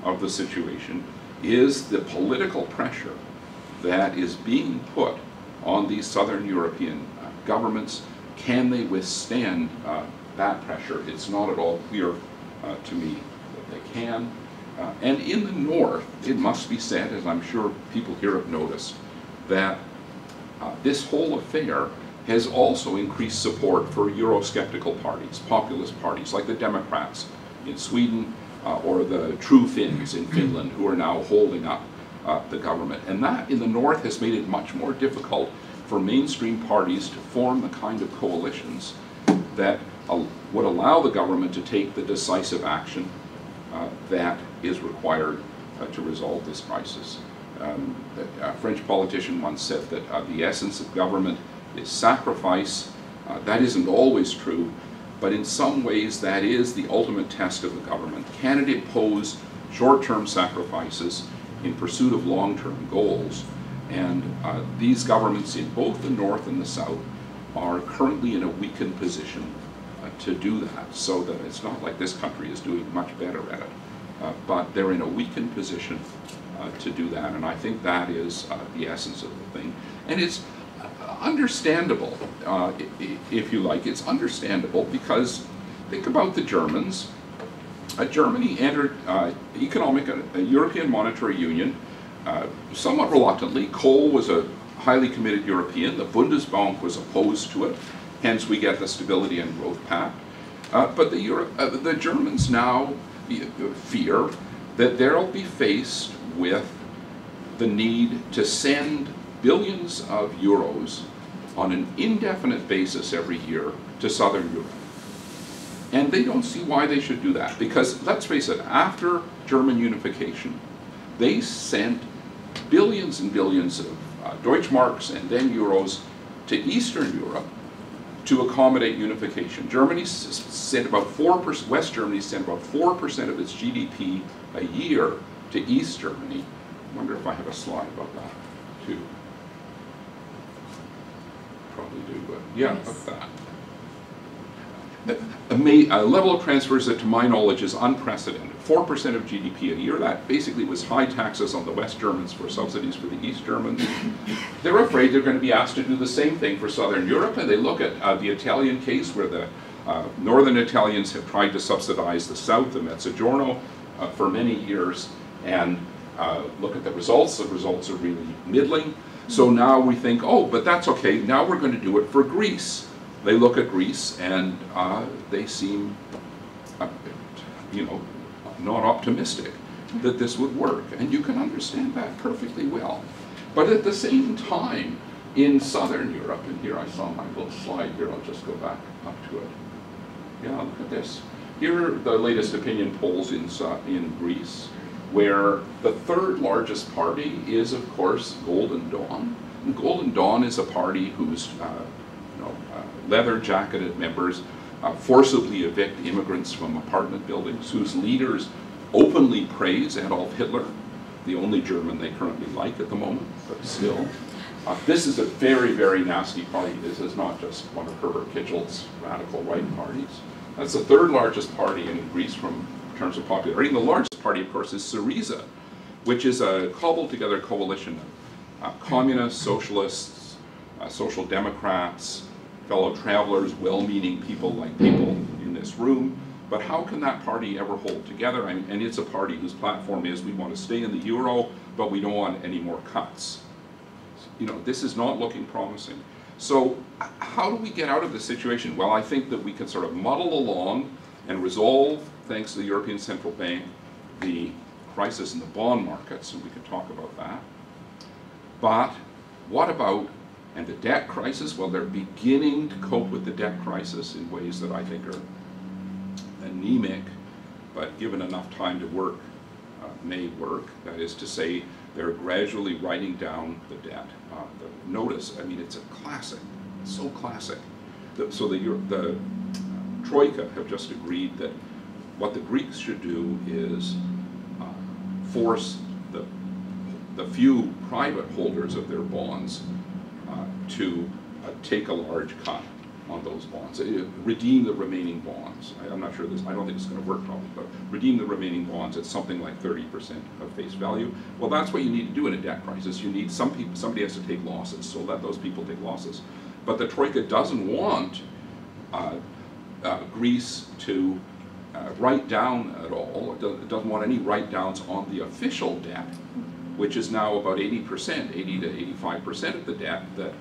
of the situation is the political pressure that is being put on these southern European governments. Can they withstand that pressure? It's not at all clear to me that they can. And in the north, it must be said, as I'm sure people here have noticed, that this whole affair has also increased support for Eurosceptical parties, populist parties like the Democrats in Sweden or the True Finns in Finland, who are now holding up the government. And that in the north has made it much more difficult for mainstream parties to form the kind of coalitions that would allow the government to take the decisive action that is required to resolve this crisis. A French politician once said that the essence of government is sacrifice. That isn't always true, but in some ways that is the ultimate test of the government. Can it impose short-term sacrifices in pursuit of long-term goals? And these governments in both the North and the South are currently in a weakened position to do that, so that it's not like this country is doing much better at it, but they're in a weakened position to do that, and I think that is the essence of the thing. And it's understandable, if you like. It's understandable because think about the Germans. Germany entered European Monetary Union somewhat reluctantly. Kohl was a highly committed European. The Bundesbank was opposed to it. Hence, we get the Stability and Growth Pact. But the Germans now fear that they'll be faced with the need to send billions of euros on an indefinite basis every year to Southern Europe. And they don't see why they should do that, because let's face it, after German unification, they sent billions and billions of Deutschmarks and then euros to Eastern Europe to accommodate unification. Germany sent about 4%, West Germany sent about 4% of its GDP a year to East Germany. I wonder if I have a slide about that too. Probably do, but yeah, Yes. about that. A level of transfers that, to my knowledge, is unprecedented. 4% of GDP a year. That basically was high taxes on the West Germans for subsidies for the East Germans. They're afraid they're going to be asked to do the same thing for Southern Europe, and they look at the Italian case where the Northern Italians have tried to subsidize the South, the Mezzogiorno, for many years, and look at the results. The results are really middling. So now we think, oh, but that's okay. Now we're going to do it for Greece. They look at Greece and they seem, not optimistic that this would work. And you can understand that perfectly well. But at the same time, in Southern Europe, and here I saw my little slide here, I'll just go back up to it. Yeah, look at this. Here are the latest opinion polls in Greece, where the third largest party is, of course, Golden Dawn. And Golden Dawn is a party whose leather-jacketed members forcibly evict immigrants from apartment buildings, whose leaders openly praise Adolf Hitler, the only German they currently like at the moment, but still. This is a very, very nasty party. This is not just one of Herbert Kitchel's radical right parties. That's the third largest party in Greece in terms of popularity. And the largest party, of course, is Syriza, which is a cobbled-together coalition of communists, socialists, social democrats, fellow travelers, well-meaning people like people in this room. But how can that party ever hold together? And it's a party whose platform is, we want to stay in the euro, but we don't want any more cuts. This is not looking promising. So how do we get out of this situation? Well, I think that we can sort of muddle along and resolve, thanks to the European Central Bank, the crisis in the bond markets, and we can talk about that. But what about, and the debt crisis? Well, they're beginning to cope with the debt crisis in ways that I think are anemic, but given enough time to work, may work. That is to say, They're gradually writing down the debt. Notice, I mean, it's a classic, it's so classic. So the Troika have just agreed that what the Greeks should do is force the few private holders of their bonds to take a large cut on those bonds, redeem the remaining bonds. I'm not sure this, I don't think it's going to work probably, but redeem the remaining bonds at something like 30% of face value. Well, that's what you need to do in a debt crisis. You need somebody has to take losses, so let those people take losses. But the Troika doesn't want Greece to write down at all. It doesn't want any write downs on the official debt, which is now about 80%, 80 to 85% of the debt that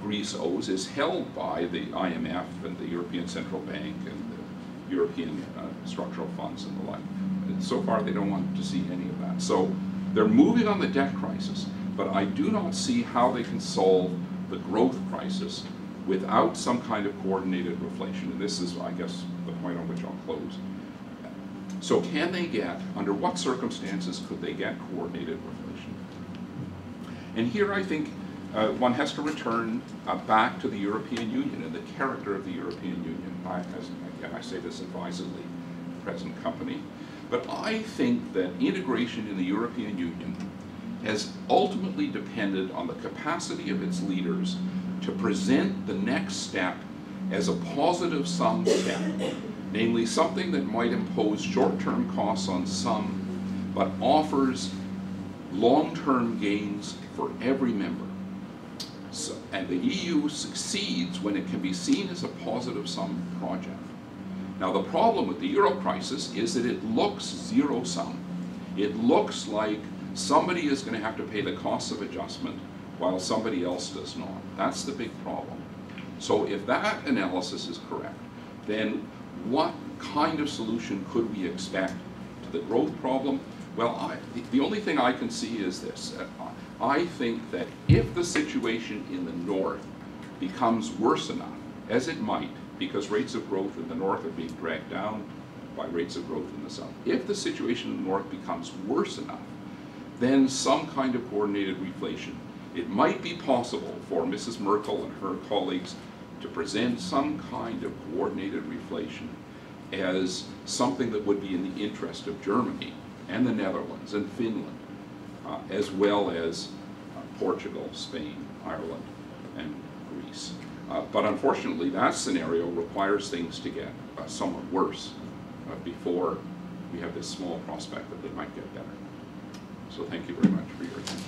Greece owes is held by the IMF and the European Central Bank and the European structural funds and the like. And so far they don't want to see any of that. So they're moving on the debt crisis, but I do not see how they can solve the growth crisis without some kind of coordinated reflation. And this is, I guess, the point on which I'll close. So can they get, under what circumstances could they get coordinated reflation? And here I think one has to return back to the European Union and the character of the European Union. Again, I say this advisedly, present company. But I think that integration in the European Union has ultimately depended on the capacity of its leaders to present the next step as a positive sum step, namely something that might impose short-term costs on some, but offers long-term gains for every member. So, and the EU succeeds when it can be seen as a positive sum project. Now the problem with the euro crisis is that it looks zero sum. It looks like somebody is going to have to pay the costs of adjustment while somebody else does not. That's the big problem. So if that analysis is correct, then what kind of solution could we expect to the growth problem? Well, the only thing I can see is this. I think that if the situation in the north becomes worse enough, as it might, because rates of growth in the north are being dragged down by rates of growth in the south, if the situation in the north becomes worse enough, then some kind of coordinated reflation. It might be possible for Mrs. Merkel and her colleagues to present some kind of coordinated reflation as something that would be in the interest of Germany and the Netherlands and Finland, as well as Portugal, Spain, Ireland, and Greece. But unfortunately, that scenario requires things to get somewhat worse before we have this small prospect that they might get better. So thank you very much for your attention.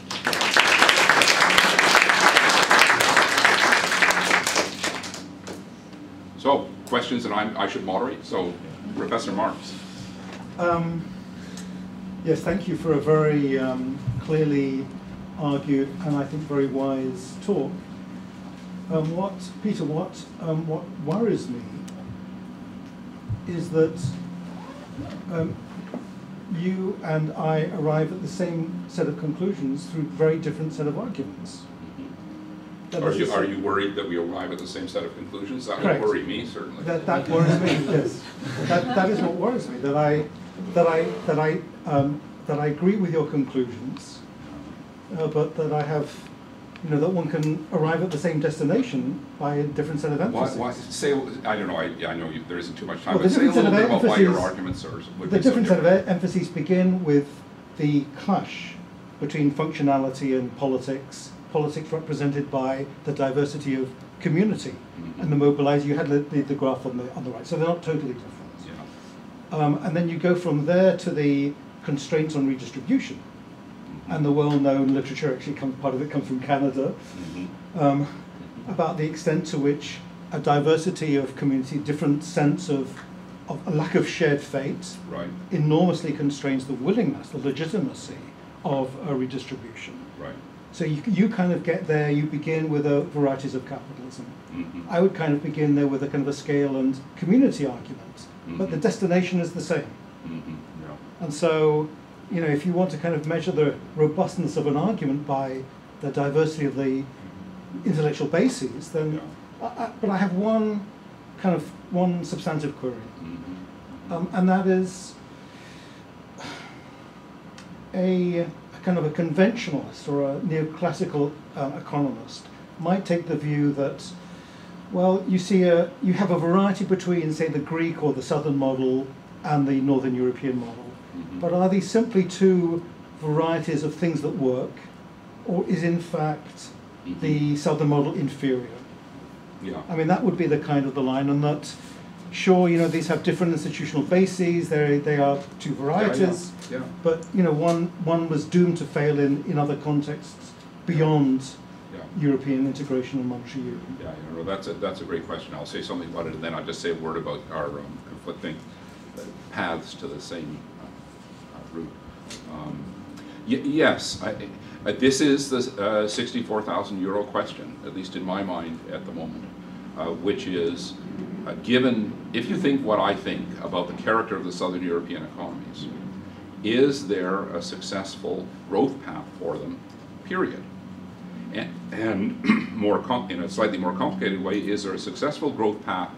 So, questions, and I should moderate. So, Professor Marks. Yes, thank you for a very clearly argued and I think very wise talk. Peter, what worries me is that you and I arrive at the same set of conclusions through very different set of arguments. Are you worried that we arrive at the same set of conclusions? That Correct. would worry me, certainly. That worries me. Yes, that is what worries me. That I agree with your conclusions, but that I have, that one can arrive at the same destination by a different set of emphases. Why say? I don't know. I know there isn't too much time. Well, But say a little bit about why your arguments are. The different set of emphases begin with the clash between functionality and politics. Politics represented by the diversity of community and the mobilizer. You had the graph on the right, so they're not totally different. Yeah. And then you go from there to the constraints on redistribution, and the well-known literature actually part of it comes from Canada, about the extent to which a diversity of community, different sense of a lack of shared fate, right, enormously constrains the willingness, the legitimacy of a redistribution. Right. So you kind of get there, you begin with varieties of capitalism. I would kind of begin there with a kind of a scale and community argument, but the destination is the same. Yeah. And so, if you want to kind of measure the robustness of an argument by the diversity of the intellectual bases, then, but I have one substantive query, and that is a kind of a conventionalist or a neoclassical economist might take the view that, well, you have a variety between, say, the Greek or the Southern model and the Northern European model. Mm-hmm. But are these simply two varieties of things that work, or is in fact the Southern model inferior? Yeah. I mean, that would be the kind of the line, and that, sure, these have different institutional bases, they are two varieties, Yeah. but, one was doomed to fail in other contexts beyond European integration and monetary union. Yeah, that's a great question. I'll say something about it, and then I'll just say a word about our conflicting paths to the same route. Yes, this is the 64,000 euro question, at least in my mind at the moment, which is, given, if you think what I think about the character of the Southern European economies, is there a successful growth path for them, period? And more in a slightly more complicated way, is there a successful growth path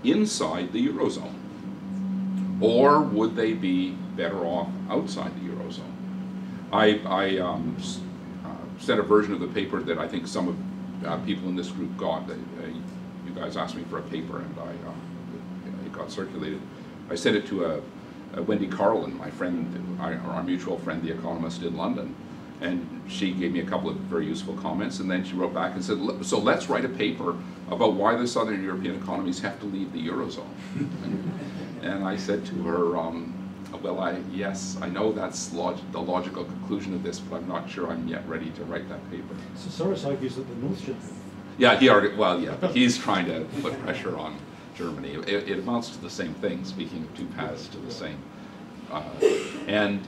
inside the Eurozone? Or would they be better off outside the Eurozone? I sent a version of the paper that I think some of people in this group got. You guys asked me for a paper, and it got circulated. I sent it to Wendy Carlin, my friend, our mutual friend, the economist in London. And she gave me a couple of very useful comments, and then she wrote back and said, so let's write a paper about why the Southern European economies have to leave the Eurozone. And I said to her, well, yes, I know that's the logical conclusion of this, but I'm not sure I'm yet ready to write that paper. So Soros argues that the North should move. Yeah, but he's trying to put pressure on Germany. It amounts to the same thing, speaking of two paths to the same. And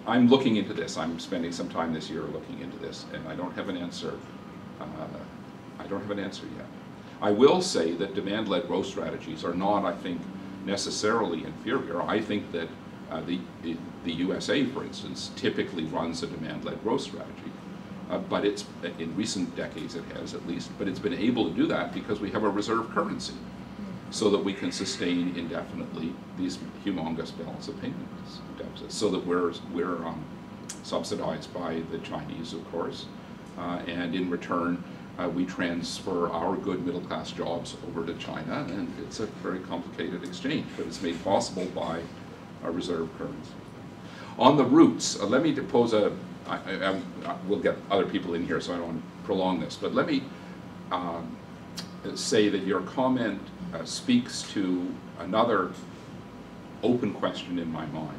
I'm looking into this. I'm spending some time this year looking into this, and I don't have an answer. I don't have an answer yet. I will say that demand-led growth strategies are not, I think, necessarily inferior. I think that the USA, for instance, typically runs a demand-led growth strategy, but it's in recent decades it has at least. But it's been able to do that because we have a reserve currency, so that we can sustain indefinitely these humongous balance of payments deficits, so that we're subsidized by the Chinese, of course, and in return we transfer our good middle-class jobs over to China, and it's a very complicated exchange, but it's made possible by a reserve currency. On the roots, let me pose we'll get other people in here, so I don't want to prolong this, but let me say that your comment speaks to another open question in my mind,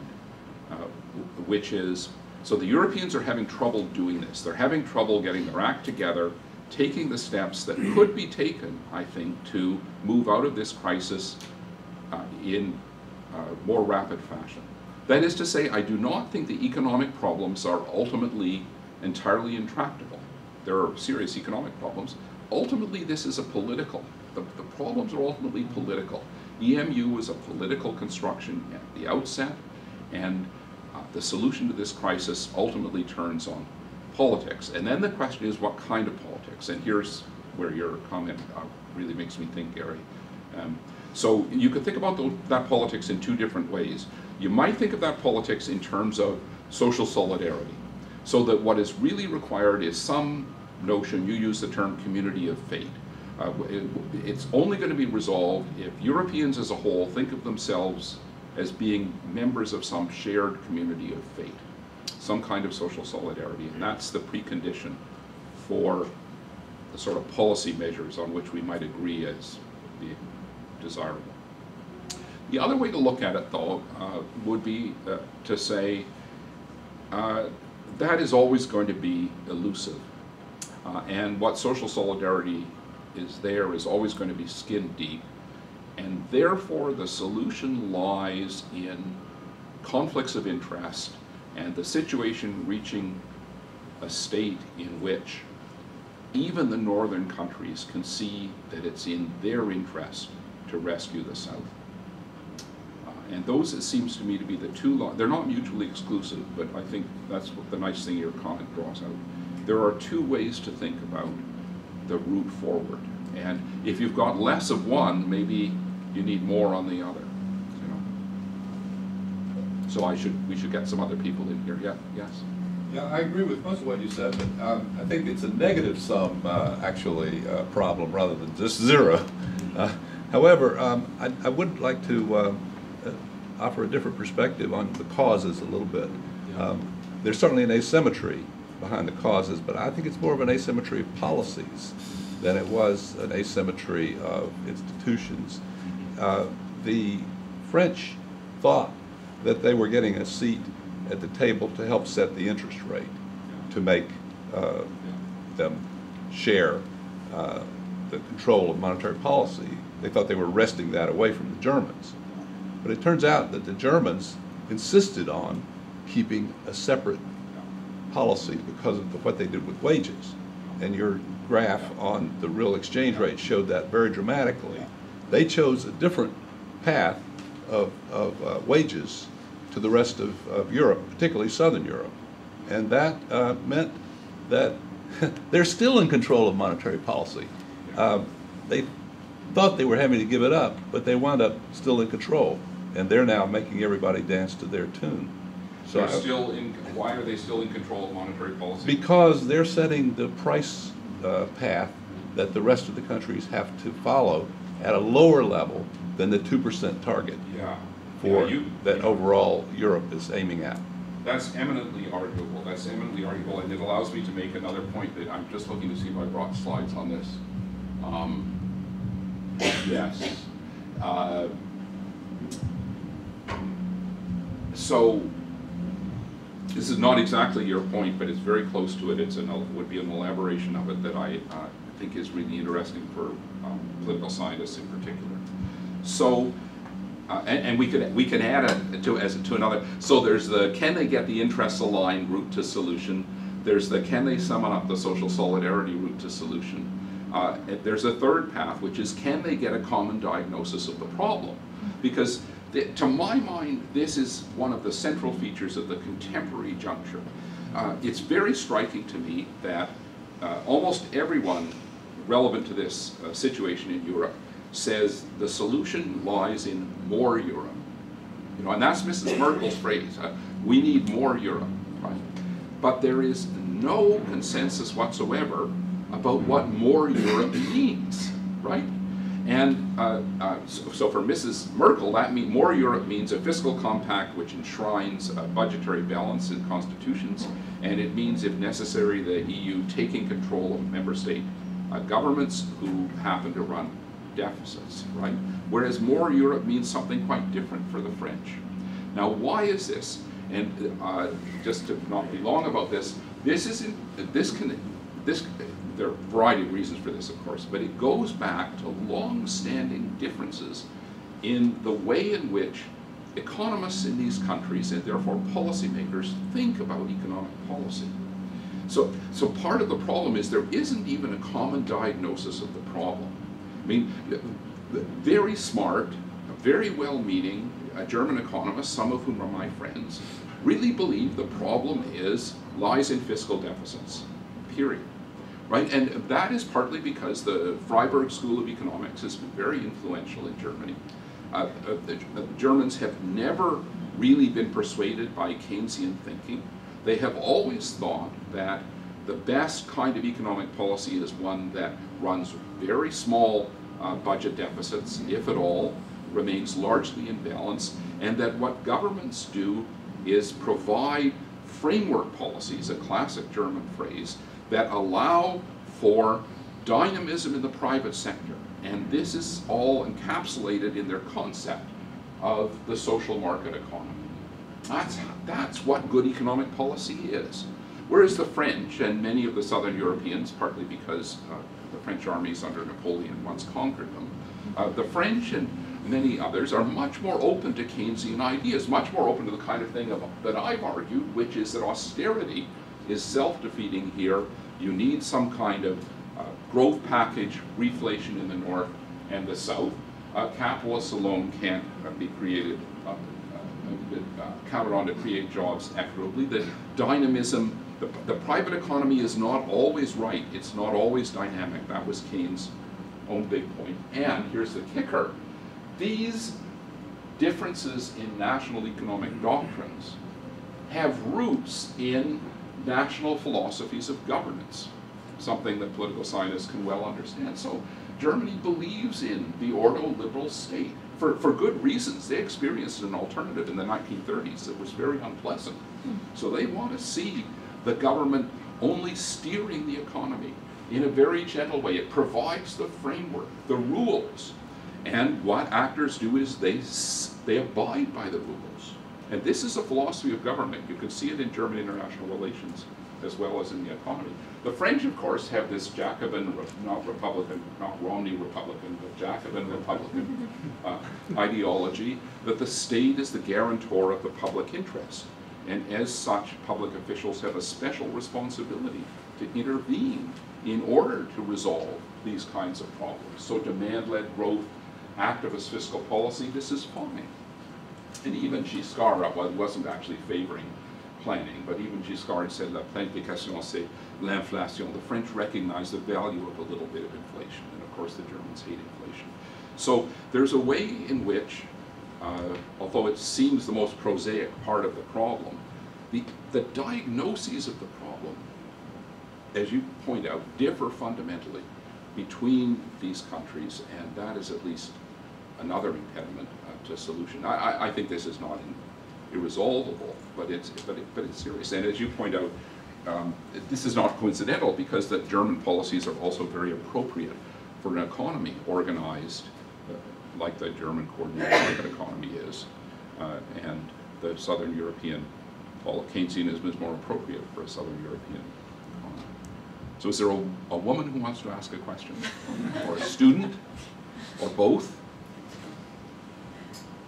which is, so the Europeans are having trouble doing this. They're having trouble getting their act together, taking the steps that could be taken, I think, to move out of this crisis in more rapid fashion. That is to say, I do not think the economic problems are ultimately entirely intractable. There are serious economic problems. Ultimately, this is a political. The problems are ultimately political. EMU was a political construction at the outset, and the solution to this crisis ultimately turns on politics. And then the question is, what kind of politics? And here's where your comment really makes me think, Gary. So you could think about that politics in two different ways. You might think of that politics in terms of social solidarity, so that what is really required is some notion, you use the term community of fate. It's only going to be resolved if Europeans as a whole think of themselves as being members of some shared community of fate, some kind of social solidarity, and that's the precondition for the sort of policy measures on which we might agree as being desirable. The other way to look at it, though, would be to say that is always going to be elusive. And what social solidarity is always going to be skin deep. And therefore, the solution lies in conflicts of interest and the situation reaching a state in which even the northern countries can see that it's in their interest to rescue the South. And those, it seems to me, to be the two, they're not mutually exclusive, but I think that's what the nice thing your comment draws out. There are two ways to think about the route forward. And if you've got less of one, maybe you need more on the other. So we should get some other people in here. Yeah, yes. Yeah, I agree with most of what you said, but I think it's a negative sum, actually, problem rather than just zero. However, I would like to offer a different perspective on the causes a little bit. There's certainly an asymmetry behind the causes, but I think it's more of an asymmetry of policies than it was an asymmetry of institutions. The French thought that they were getting a seat at the table to help set the interest rate, to make them share the control of monetary policy. They thought they were wresting that away from the Germans. But it turns out that the Germans insisted on keeping a separate policy because of what they did with wages. And your graph on the real exchange rate showed that very dramatically. They chose a different path of wages to the rest of Europe, particularly Southern Europe. And that meant that they're still in control of monetary policy. They thought they were having to give it up, but they wound up still in control. And they're now making everybody dance to their tune. So they're still in, why are they still in control of monetary policy? Because they're setting the price path that the rest of the countries have to follow at a lower level than the 2% target for that overall Europe is aiming at. That's eminently arguable. That's eminently arguable, and it allows me to make another point that I'm just looking to see if I brought slides on this. Yes. So this is not exactly your point, but it's very close to it. Would be an elaboration of it that I think is really interesting for political scientists in particular. So, and we can add it to another. So there's the can they get the interests aligned route to solution. There's the can they summon up the social solidarity route to solution. There's a third path, which is can they get a common diagnosis of the problem? Because to my mind, this is one of the central features of the contemporary juncture. It's very striking to me that almost everyone relevant to this situation in Europe says the solution lies in more Europe. You know, and that's Mrs. Merkel's phrase, we need more Europe, right? But there is no consensus whatsoever about what more Europe means, right? And so for Mrs. Merkel, that means more Europe means a fiscal compact which enshrines a budgetary balance in constitutions, and it means, if necessary, the EU taking control of member state governments who happen to run deficits, right? Whereas more Europe means something quite different for the French. Now, why is this? And just to not be long about this, there are a variety of reasons for this, of course, but it goes back to long-standing differences in the way in which economists in these countries, and therefore policymakers, think about economic policy. So part of the problem is there isn't even a common diagnosis of the problem. I mean, very smart, very well-meaning German economists, some of whom are my friends, really believe the problem lies in fiscal deficits, period. Right? And that is partly because the Freiburg School of Economics has been very influential in Germany. The Germans have never really been persuaded by Keynesian thinking. They have always thought that the best kind of economic policy is one that runs very small budget deficits, if at all, remains largely in balance, and that what governments do is provide framework policies, a classic German phrase, that allow for dynamism in the private sector. And this is all encapsulated in their concept of the social market economy. That's what good economic policy is. Whereas the French and many of the Southern Europeans, partly because the French armies under Napoleon once conquered them, the French and many others are much more open to Keynesian ideas, much more open to the kind of thing that I've argued, which is that austerity is self-defeating here. You need some kind of growth package, reflation in the north and the south. Capitalists alone can't be created, counted on to create jobs equitably. The dynamism, the private economy is not always right. It's not always dynamic. That was Keynes' own big point. And here's the kicker. These differences in national economic doctrines have roots in national philosophies of governance, something that political scientists can well understand. So Germany believes in the ordo-liberal state for good reasons. They experienced an alternative in the 1930s that was very unpleasant. So they want to see the government only steering the economy in a very gentle way. It provides the framework, the rules, and what actors do is they abide by the rules. And this is a philosophy of government. You can see it in German international relations as well as in the economy. The French, of course, have this Jacobin, not Republican, not Romney Republican, but Jacobin Republican ideology that the state is the guarantor of the public interest. And as such, public officials have a special responsibility to intervene in order to resolve these kinds of problems. So demand-led growth, activist fiscal policy, this is fine. And even Giscard wasn't actually favoring planning, but even Giscard said, la planification, c'est l'inflation. The French recognize the value of a little bit of inflation, and of course the Germans hate inflation. So there's a way in which, although it seems the most prosaic part of the problem, the diagnoses of the problem, as you point out, differ fundamentally between these countries, and that is at least another impediment to solution. I think this is not irresolvable, but it's serious. And as you point out, this is not coincidental because the German policies are also very appropriate for an economy organized like the German coordinated market economy is, and the Southern European Keynesianism is more appropriate for a Southern European economy. So is there a woman who wants to ask a question? Or a student? Or both?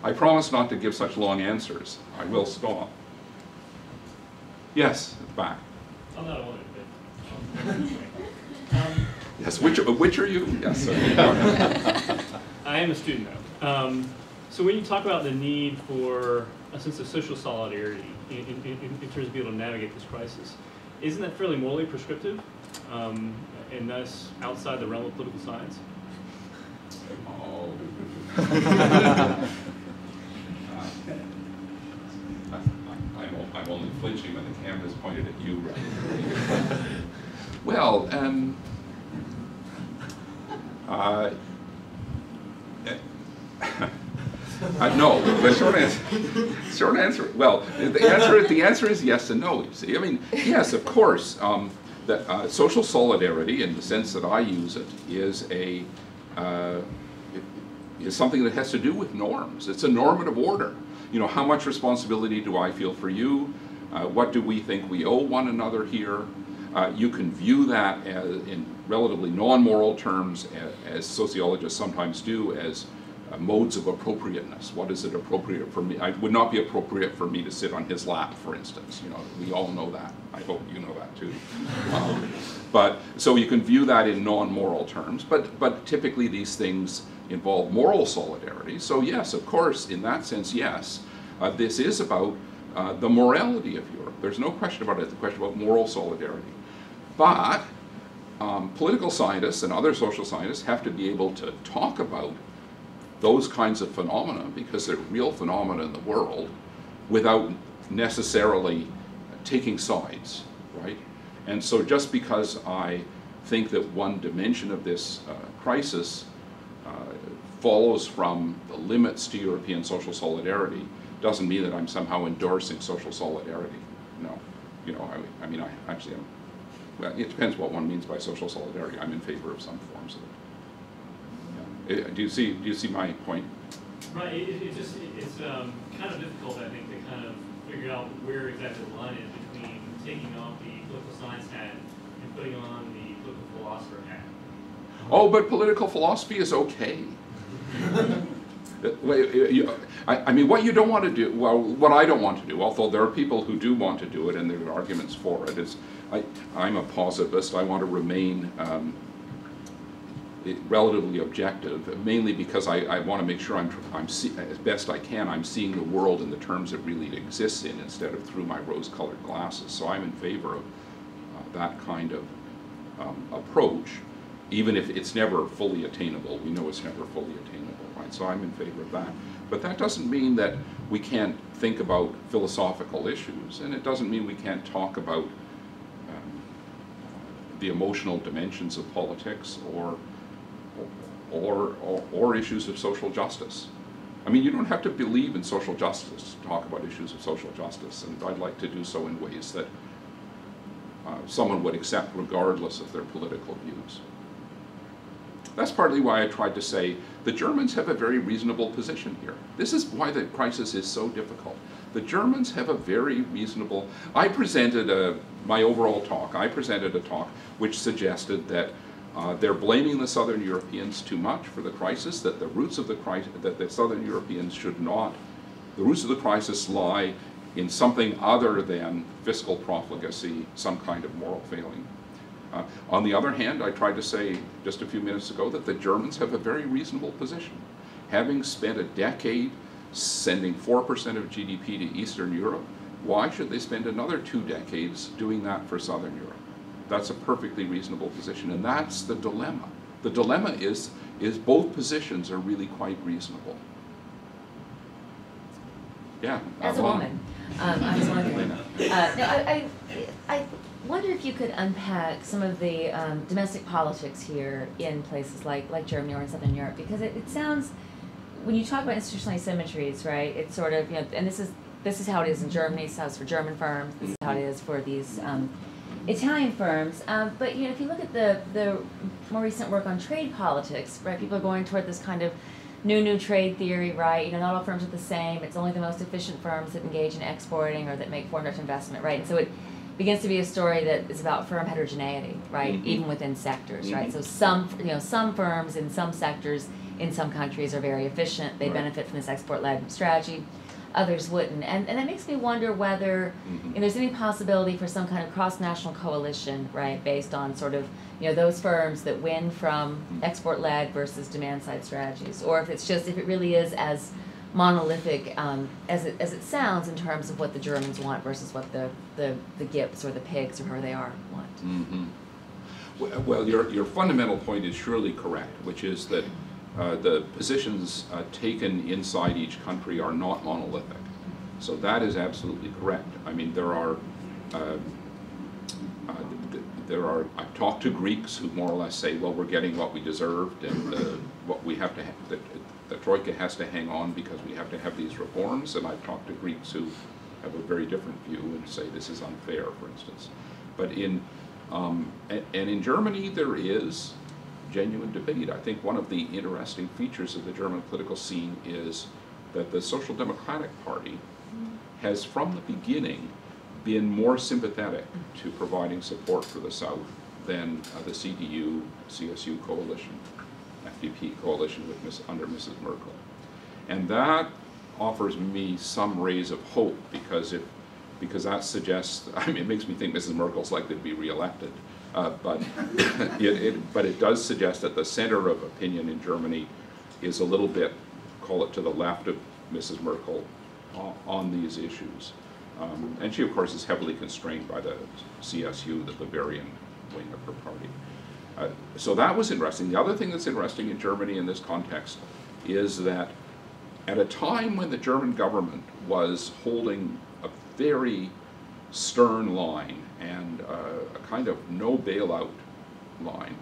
I promise not to give such long answers. I will stop. Yes, at the back. I'm not a woman, but yes, which are you? Yes. I am a student though. So when you talk about the need for a sense of social solidarity in terms of being able to navigate this crisis, isn't that fairly morally prescriptive, and thus outside the realm of political science? Oh. I'm only flinching when the camera's pointed at you. Well, no. The short answer. Well, the answer is yes and no. You see, I mean, yes, of course. That social solidarity, in the sense that I use it, is something that has to do with norms. It's a normative order. You know, how much responsibility do I feel for you? What do we think we owe one another here? You can view that as, in relatively non-moral terms, as sociologists sometimes do, as modes of appropriateness. What is it appropriate for me? It would not be appropriate for me to sit on his lap, for instance. You know, we all know that. I hope you know that too. But so you can view that in non-moral terms. But typically these things involve moral solidarity. So yes, of course, in that sense, yes, this is about the morality of Europe. There's no question about it. It's a question about moral solidarity. But political scientists and other social scientists have to be able to talk about those kinds of phenomena, because they're real phenomena in the world, without necessarily taking sides, right? And so just because I think that one dimension of this crisis follows from the limits to European social solidarity doesn't mean that I'm somehow endorsing social solidarity. No, you know, I mean, I actually am. Well, it depends what one means by social solidarity. I'm in favor of some forms of it. Yeah. Do you see my point? Right. It's kind of difficult, I think, to kind of figure out where exactly the line is between taking off the political science hat and putting on the political philosopher hat. Oh, but political philosophy is okay. I mean, what you don't want to do, well, what I don't want to do, although there are people who do want to do it and there are arguments for it, is I'm a positivist. I want to remain relatively objective, mainly because I want to make sure as best I can, I'm seeing the world in the terms it really exists in instead of through my rose-colored glasses. So I'm in favor of that kind of approach. even if it's never fully attainable. We know it's never fully attainable, right? So I'm in favor of that. But that doesn't mean that we can't think about philosophical issues, and it doesn't mean we can't talk about the emotional dimensions of politics or issues of social justice. I mean, you don't have to believe in social justice to talk about issues of social justice, and I'd like to do so in ways that someone would accept regardless of their political views. That's partly why I tried to say the Germans have a very reasonable position here. This is why the crisis is so difficult. The Germans have a very reasonable... I presented my overall talk. I presented a talk which suggested that they're blaming the Southern Europeans too much for the crisis, that the roots of the crisis, that the Southern Europeans should not... The roots of the crisis lie in something other than fiscal profligacy, some kind of moral failing. On the other hand, I tried to say just a few minutes ago that the Germans have a very reasonable position. Having spent a decade sending 4% of GDP to Eastern Europe, why should they spend another 2 decades doing that for Southern Europe? That's a perfectly reasonable position, and that's the dilemma. The dilemma is both positions are really quite reasonable. Yeah. As a woman, I was wondering. I wonder if you could unpack some of the domestic politics here in places like Germany or in Southern Europe, because it sounds, when you talk about institutional asymmetries, right? It's sort of, and this is how it is in Germany. This is how it's for German firms. This is how it is for these Italian firms. But if you look at the more recent work on trade politics, right? People are going toward this kind of new trade theory, right? Not all firms are the same. It's only the most efficient firms that engage in exporting or that make foreign direct investment, right? And so it begins to be a story that is about firm heterogeneity, right? Mm-hmm. Even within sectors, mm-hmm. right? So some firms in some sectors in some countries are very efficient. They benefit from this export-led strategy. Others wouldn't. And that makes me wonder whether there's any possibility for some kind of cross-national coalition, right, based on sort of, those firms that win from export-led versus demand-side strategies, or if it really is as monolithic as it sounds in terms of what the Germans want versus what the Gips or the Pigs or whoever they are want. Mm-hmm. Well, your fundamental point is surely correct, which is that the positions taken inside each country are not monolithic. So that is absolutely correct. I mean, I've talked to Greeks who more or less say, well, we're getting what we deserved, and what we have to the Troika has to hang on because we have to have these reforms. And I've talked to Greeks who have a very different view and say this is unfair, for instance. But in Germany there is genuine debate. I think one of the interesting features of the German political scene is that the Social Democratic Party has from the beginning been more sympathetic to providing support for the South than the CDU-CSU coalition, FDP coalition under Mrs. Merkel. And that offers me some rays of hope because that suggests, it makes me think Mrs. Merkel's likely to be reelected. But it does suggest that the center of opinion in Germany is a little bit, call it to the left of Mrs. Merkel on these issues. And she, of course, is heavily constrained by the CSU, the Bavarian wing of her party. So that was interesting. The other thing that's interesting in Germany in this context is that at a time when the German government was holding a very stern line and a kind of no bailout line,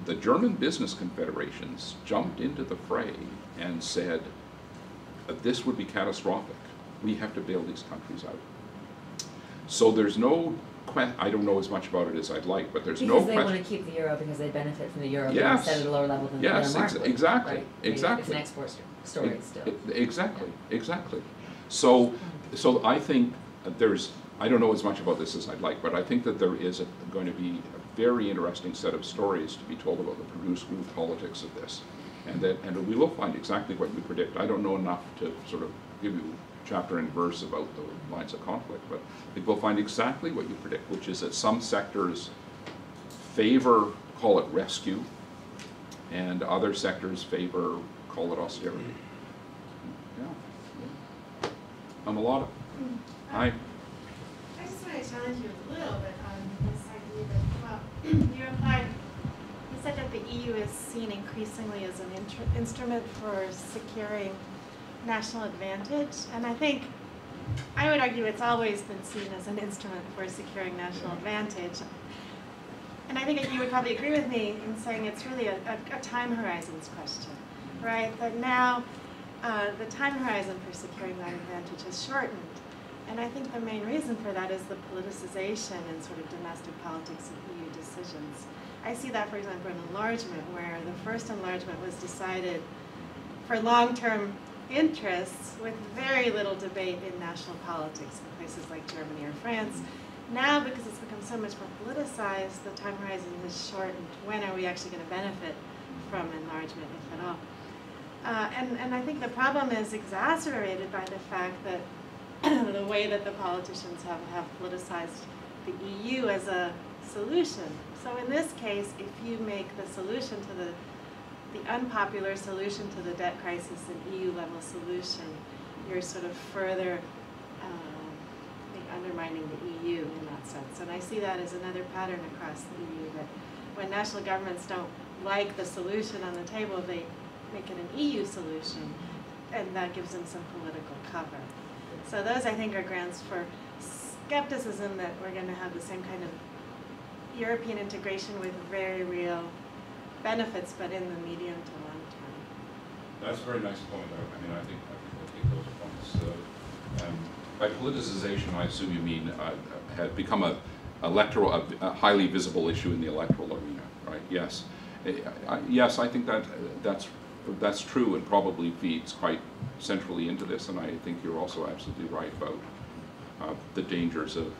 the German business confederations jumped into the fray and said, this would be catastrophic. We have to bail these countries out. So there's no, I don't know as much about it as I'd like, but there's no question. Because they want to keep the euro because they benefit from the euro being set at a lower level than the market. Exactly, right? Exactly. It's an export story still. Exactly. So I think I don't know as much about this as I'd like, but I think that there is going to be a very interesting set of stories to be told about the Produce Group politics of this. And we will find exactly what we predict. I don't know enough to sort of give you chapter and verse about the lines of conflict, but I think we'll find exactly what you predict, which is that some sectors favor, call it rescue, and other sectors favor, call it austerity. Yeah. Amalada. Hi. I just want to challenge you a little bit on this idea that, well, you applied said that the EU is seen increasingly as an instrument for securing national advantage, and I would argue it's always been seen as an instrument for securing national advantage. And I think you would probably agree with me in saying it's really a time horizons question, right? That now the time horizon for securing that advantage has shortened. And I think the main reason for that is the politicization and sort of domestic politics of EU decisions. I see that, for example, in enlargement, where the first enlargement was decided for long-term interests with very little debate in national politics in places like Germany or France. Now, because it's become so much more politicized, the time horizon has shortened. When are we actually going to benefit from enlargement, if at all? And I think the problem is exacerbated by the fact that the way that the politicians have politicized the EU as a solution. So in this case, if you make the solution to the unpopular solution to the debt crisis an EU-level solution, you're sort of further undermining the EU in that sense. And I see that as another pattern across the EU, that when national governments don't like the solution on the table, they make it an EU solution, and that gives them some political cover. So those, I think, are grounds for skepticism that we're going to have the same kind of European integration with very real benefits, but in the medium to long term. That's a very nice point. I mean, I think we'll take those points. By politicization, I assume you mean had become a highly visible issue in the electoral arena, right? Yes, yes. I think that's true and probably feeds quite centrally into this. And I think you're also absolutely right about the dangers of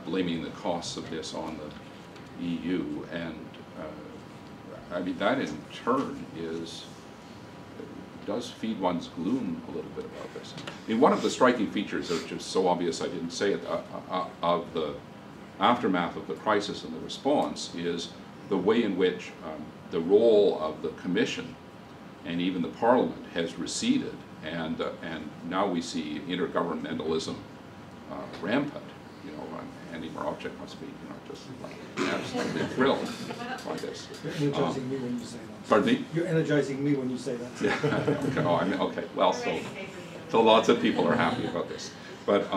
blaming the costs of this on the EU. And I mean, that in turn does feed one's gloom a little bit about this. I mean, one of the striking features, which is so obvious I didn't say it, of the aftermath of the crisis and the response is the way in which the role of the Commission and even the Parliament has receded, and now we see intergovernmentalism rampant. You know, Andy Moravcik must be, just like absolutely thrilled by this. You're energizing me when you say that. Pardon me? You're energizing me when you say that. Yeah. Okay. Oh, I mean, okay. Well, so lots of people are happy about this, but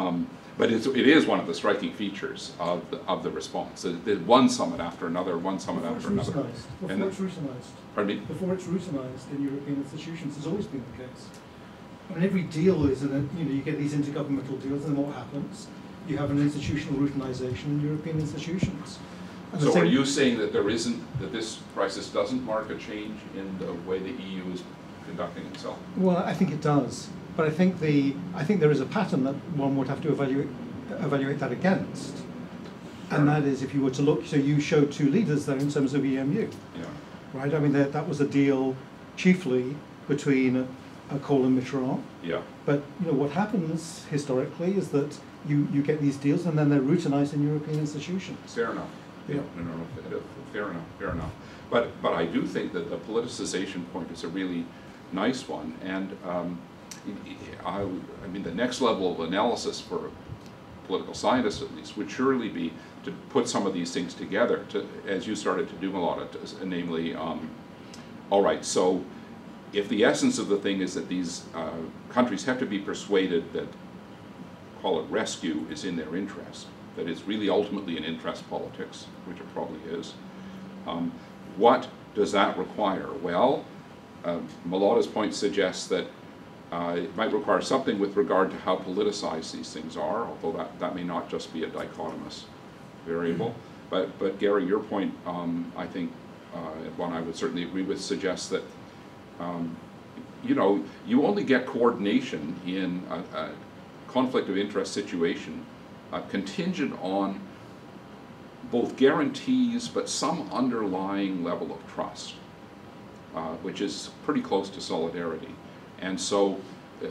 it is one of the striking features of the response. There's one summit after another, one summit after another. Before it's routinized. Pardon me? Before it's routinized in European institutions, has always been the case. I mean, every deal is you get these intergovernmental deals, and then what happens? You have an institutional routinization in European institutions. And so are you saying that that this crisis doesn't mark a change in the way the EU is conducting itself? Well, I think it does, but I think there is a pattern that one would have to evaluate that against, and that is if you were to look. So you showed two leaders there in terms of EMU, yeah. Right? I mean, that was a deal chiefly between Kohl and Mitterrand. Yeah. But what happens historically is that you get these deals and then they're routinized in European institutions. Fair enough. Yeah. No, fair enough. But I do think that the politicization point is a really nice one, and I mean the next level of analysis for political scientists at least would surely be to put some of these things together, as you started to do, Malata, namely, all right, so if the essence of the thing is that these countries have to be persuaded that, call it rescue, is in their interest, that it's really ultimately an interest politics, which it probably is, what does that require? Well, Malata's point suggests that it might require something with regard to how politicized these things are, although that may not just be a dichotomous variable. But Gary, your point, I think, one I would certainly agree with, suggests that you only get coordination in a conflict of interest situation contingent on both guarantees but some underlying level of trust, which is pretty close to solidarity. And so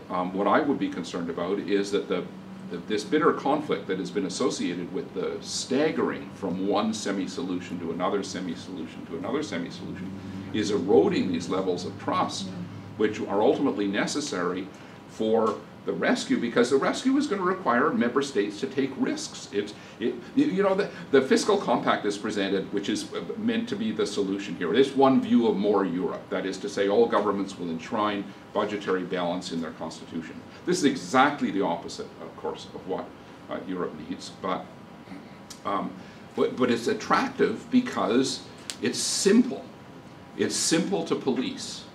what I would be concerned about is that this bitter conflict that has been associated with the staggering from one semi-solution to another semi-solution to another semi-solution is eroding these levels of trust, which are ultimately necessary for the rescue, because the rescue is going to require member states to take risks. You know, the fiscal compact is presented, which is meant to be the solution here. It's one view of more Europe. That is to say, all governments will enshrine budgetary balance in their constitution. This is exactly the opposite, of course, of what Europe needs. But it's attractive because it's simple. It's simple to police.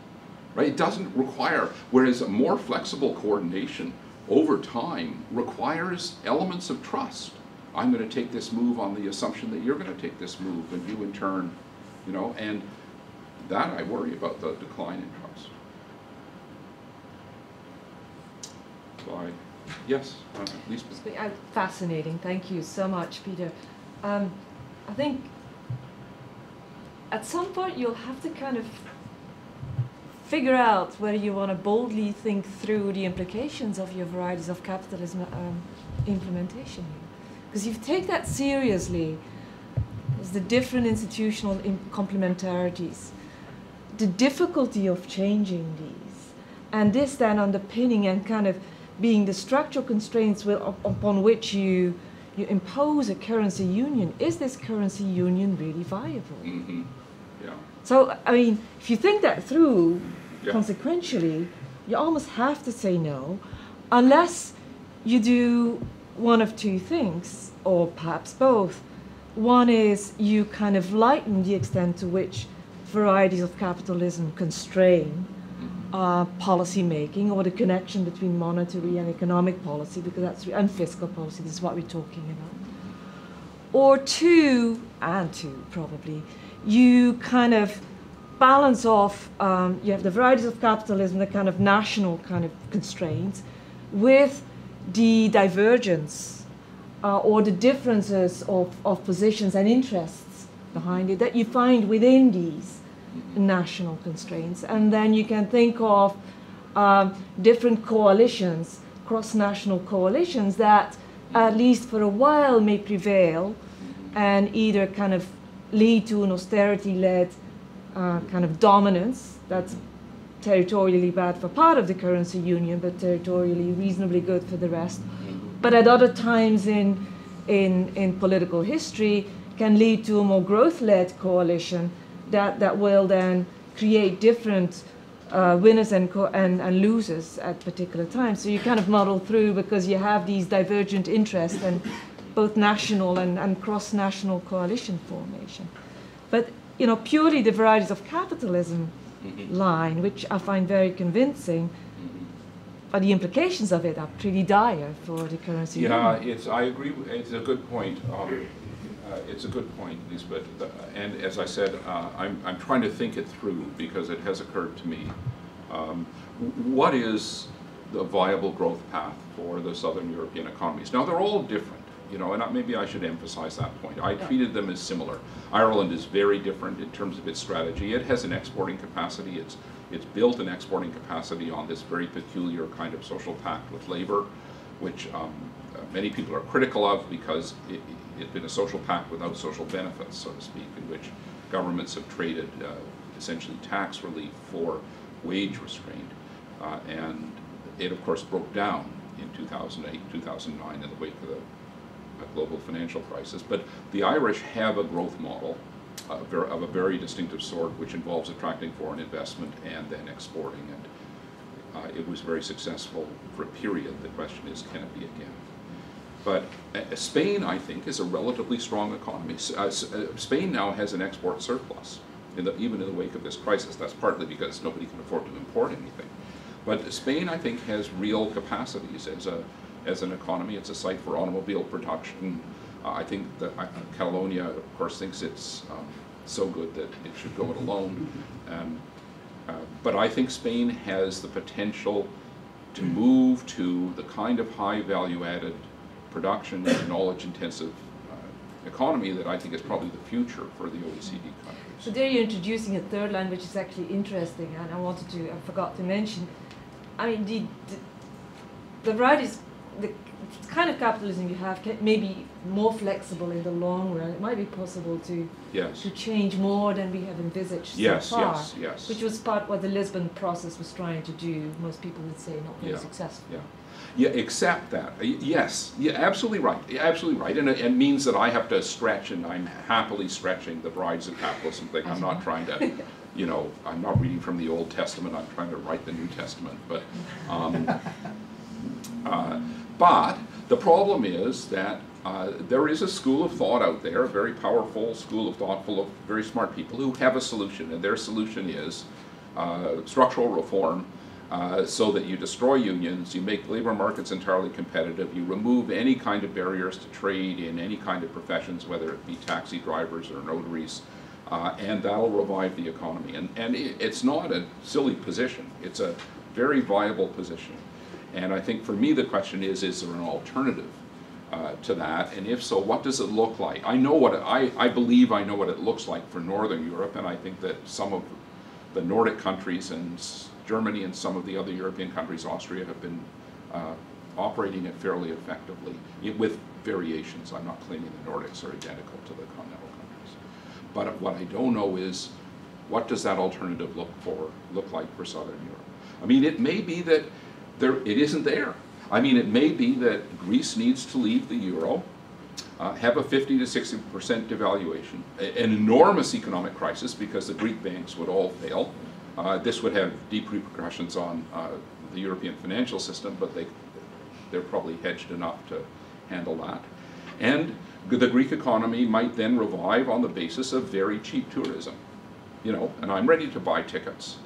Right? It doesn't require, whereas a more flexible coordination over time requires elements of trust. I'm going to take this move on the assumption that you're going to take this move, and you in turn, you know, and that I worry about, the decline in trust. So yes, Lisbeth. Fascinating. Thank you so much, Peter. I think at some point you'll have to kind of figure out whether you want to boldly think through the implications of your varieties of capitalism implementation. Because if you take that seriously, there's the different institutional complementarities, the difficulty of changing these, and this then underpinning and kind of being the structural constraints upon which you impose a currency union. Is this currency union really viable? Mm-hmm. Yeah. So, I mean, if you think that through, yeah. Consequentially, you almost have to say no, unless you do one of two things, or perhaps both. One is you kind of lighten the extent to which varieties of capitalism constrain policy making, or the connection between monetary and economic policy, because and fiscal policy, this is what we're talking about. Or two, probably, you kind of balance off, you have the varieties of capitalism, the kind of national kind of constraints, with the divergence or the differences of positions and interests behind it that you find within these national constraints. And then you can think of different coalitions, cross-national coalitions that at least for a while may prevail and either kind of lead to an austerity-led kind of dominance that's territorially bad for part of the currency union, but territorially reasonably good for the rest. But at other times in political history can lead to a more growth-led coalition that will then create different winners and losers at particular times. So you kind of muddle through because you have these divergent interests and both national and cross-national coalition formation. But you know, purely the varieties of capitalism line, which I find very convincing, but the implications of it are pretty dire for the currency union. I agree. It's a good point. It's a good point, Lisbeth. And as I said, I'm trying to think it through because it has occurred to me. What is the viable growth path for the Southern European economies? Now, they're all different. You know, and maybe I should emphasize that point. I treated them as similar. Ireland is very different in terms of its strategy. It has an exporting capacity. It's built an exporting capacity on this very peculiar kind of social pact with Labour, which many people are critical of because it's been a social pact without social benefits, so to speak, in which governments have traded essentially tax relief for wage restraint. And it, of course, broke down in 2008, 2009 in the wake of the global financial crisis. But the Irish have a growth model of a very distinctive sort, which involves attracting foreign investment and then exporting. And it was very successful for a period. The question is, can it be again? But Spain, I think, is a relatively strong economy. Spain now has an export surplus, even in the wake of this crisis. That's partly because nobody can afford to import anything. But Spain, I think, has real capacities as an economy. It's a site for automobile production. I think that Catalonia, of course, thinks it's so good that it should go it alone. But I think Spain has the potential to move to the kind of high value-added production and knowledge-intensive economy that I think is probably the future for the OECD countries. So there you're introducing a third line, which is actually interesting, and I forgot to mention. I mean, the varieties, kind of capitalism you have may be more flexible in the long run. It might be possible to Yes. to change more than we have envisaged Yes, so far. yes, yes. Which was part what the Lisbon process was trying to do. Most people would say not very Yeah. successful. Yeah. Yeah, except that. Yes, yeah, absolutely right. Absolutely right. And it means that I have to stretch, and I'm happily stretching the brides of capitalism thing. I'm not trying to, you know, I'm not reading from the Old Testament. I'm trying to write the New Testament. But the problem is that there is a school of thought out there, a very powerful school of thought full of very smart people who have a solution, and their solution is structural reform. So that you destroy unions, you make labor markets entirely competitive, you remove any kind of barriers to trade in any kind of professions, whether it be taxi drivers or notaries, and that'll revive the economy. And it's not a silly position, it's a very viable position. And I think for me the question is there an alternative to that? And if so, what does it look like? I know what I believe I know what it looks like for Northern Europe, and I think that some of the Nordic countries and Germany and some of the other European countries, Austria, have been operating it fairly effectively with variations. I'm not claiming the Nordics are identical to the continental countries. But what I don't know is, what does that alternative look like for Southern Europe? I mean, it may be that it isn't there. I mean, it may be that Greece needs to leave the euro, have a 50 to 60% devaluation, an enormous economic crisis because the Greek banks would all fail. This would have deep repercussions on the European financial system, but they're probably hedged enough to handle that. And the Greek economy might then revive on the basis of very cheap tourism, you know, and I'm ready to buy tickets.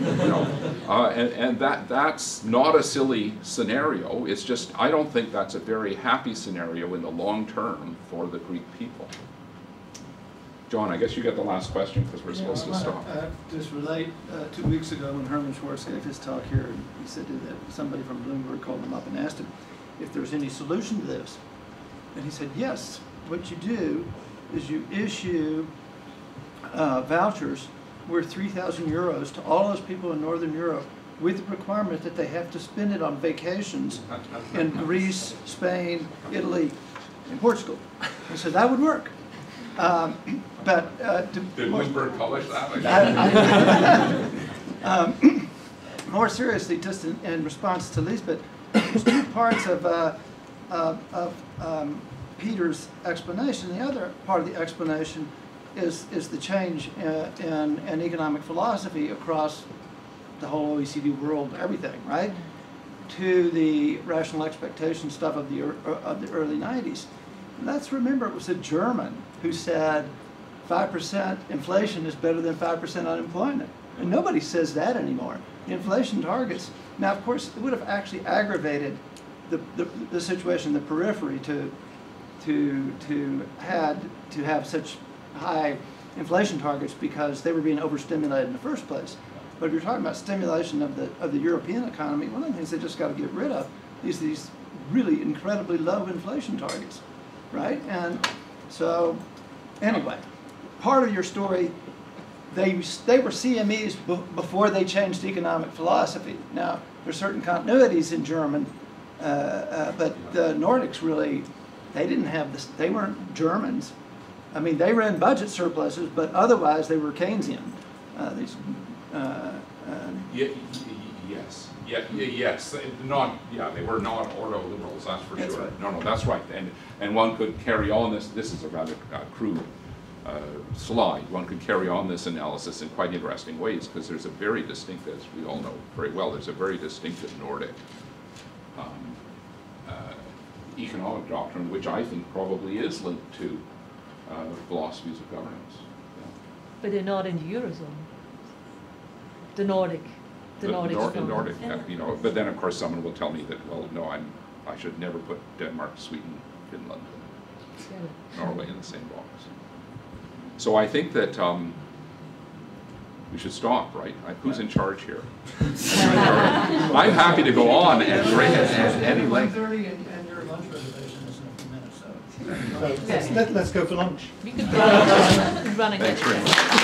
You know, and that's not a silly scenario. It's just, I don't think that's a very happy scenario in the long term for the Greek people. John, I guess you get the last question because we're supposed to stop. Just relate, 2 weeks ago when Herman Schwartz gave his talk here, he said that somebody from Bloomberg called him up and asked him if there's any solution to this. And he said, yes, what you do is you issue vouchers worth 3,000 euros to all those people in Northern Europe with the requirement that they have to spend it on vacations in Greece, Spain, Italy, and Portugal. He said that would work. Did Bloomberg publish that? More seriously, just in response to Lisbeth, there's two parts of Peter's explanation. The other part of the explanation is the change in economic philosophy across the whole OECD world, everything, right? To the rational expectation stuff of the early 90s. Let's remember it was a German who said 5% inflation is better than 5% unemployment. And nobody says that anymore. The inflation targets, now of course it would have actually aggravated the situation in the periphery to have such high inflation targets because they were being overstimulated in the first place. But if you're talking about stimulation of the European economy, one of the things they just got to get rid of is these really incredibly low inflation targets, right? And so, anyway, part of your story, they were CMEs before they changed economic philosophy. Now, there's certain continuities in German, but the Nordics really, they didn't have this, they weren't Germans. I mean, they ran budget surpluses, but otherwise they were Keynesian. Yes. Yes. They were not ordo liberals, that's for That's sure. right. No, that's right. And one could carry on this. This is a rather crude slide. One could carry on this analysis in quite interesting ways because there's a very distinct, as we all know very well, there's a very distinctive Nordic economic doctrine, which I think probably is linked to philosophies of governance. Yeah. But they're not in the Eurozone. The Nordic Nordic, you know, but then of course someone will tell me that, well, no, I should never put Denmark, Sweden, Finland, Norway in the same box. So I think that we should stop, right? Who's in charge here? I'm happy to go on at any length. 1:30 and your lunch reservation is in a few minutes, so. Let's go for lunch. We could run again. Thanks very much.